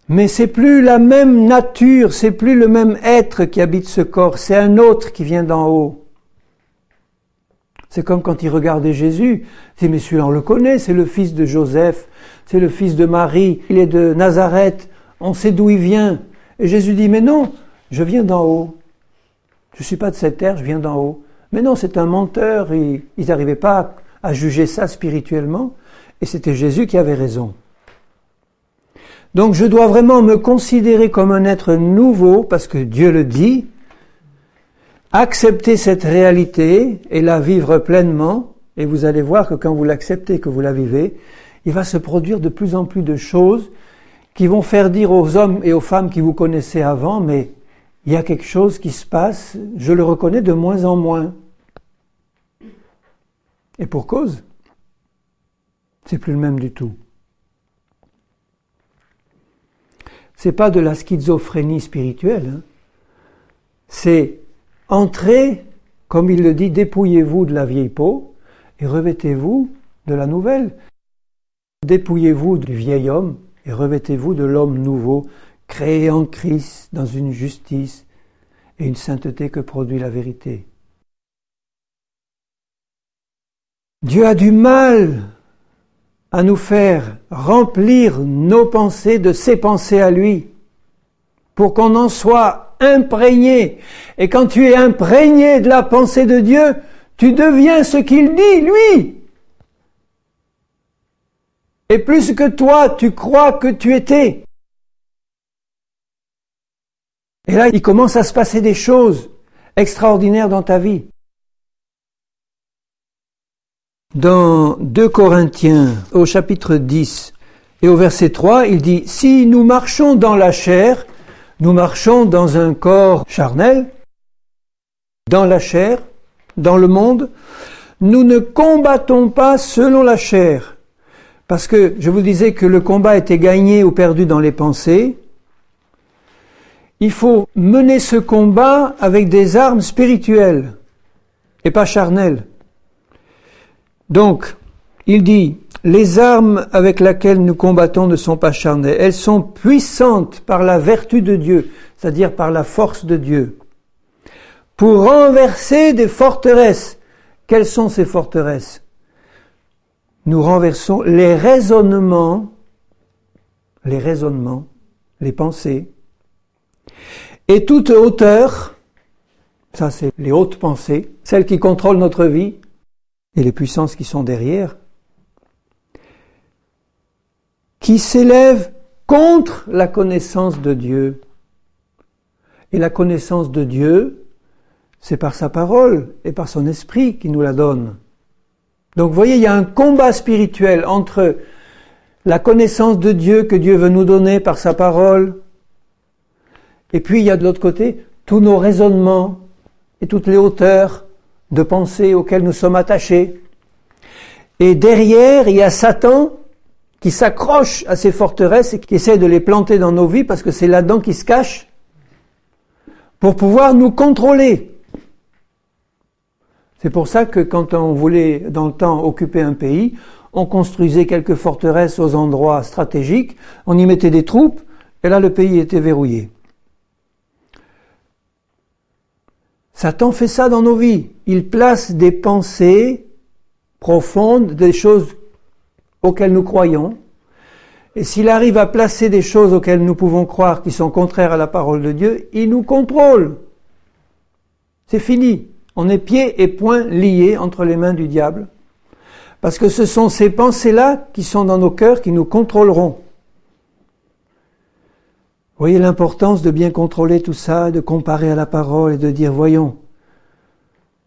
Mais c'est plus la même nature, c'est plus le même être qui habite ce corps. C'est un autre qui vient d'en haut. C'est comme quand ils regardaient Jésus. Ils disaient, mais celui-là on le connaît, c'est le fils de Joseph, c'est le fils de Marie, il est de Nazareth, on sait d'où il vient. Et Jésus dit, mais non, je viens d'en haut. Je ne suis pas de cette terre, je viens d'en haut. Mais non, c'est un menteur, ils n'arrivaient pas à juger ça spirituellement, et c'était Jésus qui avait raison. Donc je dois vraiment me considérer comme un être nouveau, parce que Dieu le dit, accepter cette réalité et la vivre pleinement, et vous allez voir que quand vous l'acceptez, que vous la vivez, il va se produire de plus en plus de choses qui vont faire dire aux hommes et aux femmes qui vous connaissaient avant, mais il y a quelque chose qui se passe, je le reconnais de moins en moins. Et pour cause, c'est plus le même du tout. C'est pas de la schizophrénie spirituelle, hein. C'est entrer, comme il le dit, dépouillez-vous de la vieille peau et revêtez-vous de la nouvelle. Dépouillez-vous du vieil homme et revêtez-vous de l'homme nouveau, créé en Christ dans une justice et une sainteté que produit la vérité. Dieu a du mal à nous faire remplir nos pensées de ses pensées à lui, pour qu'on en soit imprégné. Et quand tu es imprégné de la pensée de Dieu, tu deviens ce qu'il dit, lui. Et plus que toi, tu crois que tu étais. Et là, il commence à se passer des choses extraordinaires dans ta vie. Dans 2 Corinthiens, au chapitre 10 et au verset 3, il dit « Si nous marchons dans la chair, nous marchons dans un corps charnel, dans la chair, dans le monde, nous ne combattons pas selon la chair. » Parce que je vous disais que le combat était gagné ou perdu dans les pensées. Il faut mener ce combat avec des armes spirituelles et pas charnelles. Donc, il dit, les armes avec lesquelles nous combattons ne sont pas charnelles, elles sont puissantes par la vertu de Dieu, c'est-à-dire par la force de Dieu, pour renverser des forteresses. Quelles sont ces forteresses? Nous renversons les raisonnements, les pensées, et toute hauteur, ça c'est les hautes pensées, celles qui contrôlent notre vie, et les puissances qui sont derrière, qui s'élèvent contre la connaissance de Dieu. Et la connaissance de Dieu, c'est par sa parole et par son esprit qui nous la donne. Donc vous voyez, il y a un combat spirituel entre la connaissance de Dieu que Dieu veut nous donner par sa parole, et puis il y a de l'autre côté tous nos raisonnements et toutes les hauteurs de pensée auxquelles nous sommes attachés. Et derrière, il y a Satan qui s'accroche à ces forteresses et qui essaie de les planter dans nos vies parce que c'est là-dedans qu'il se cache pour pouvoir nous contrôler. C'est pour ça que quand on voulait, dans le temps, occuper un pays, on construisait quelques forteresses aux endroits stratégiques, on y mettait des troupes, et là le pays était verrouillé. Satan fait ça dans nos vies. Il place des pensées profondes, des choses auxquelles nous croyons. Et s'il arrive à placer des choses auxquelles nous pouvons croire qui sont contraires à la parole de Dieu, il nous contrôle. C'est fini. On est pieds et poings liés entre les mains du diable. Parce que ce sont ces pensées-là qui sont dans nos cœurs qui nous contrôleront. Vous voyez l'importance de bien contrôler tout ça, de comparer à la parole et de dire, voyons,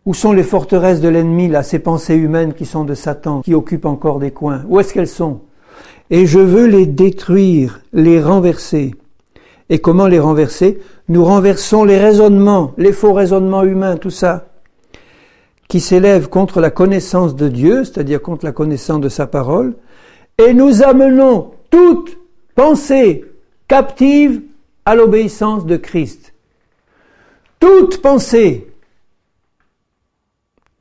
où sont les forteresses de l'ennemi, là, ces pensées humaines qui sont de Satan, qui occupent encore des coins? Où est-ce qu'elles sont? Et je veux les détruire, les renverser. Et comment les renverser? Nous renversons les raisonnements, les faux raisonnements humains, tout ça, qui s'élèvent contre la connaissance de Dieu, c'est-à-dire contre la connaissance de sa parole, et nous amenons toute pensée captive à l'obéissance de Christ. Toute pensée,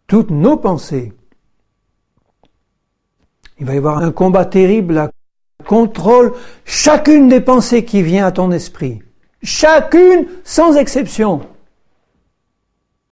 toutes nos pensées. Il va y avoir un combat terrible à contrôle chacune des pensées qui vient à ton esprit. Chacune, sans exception.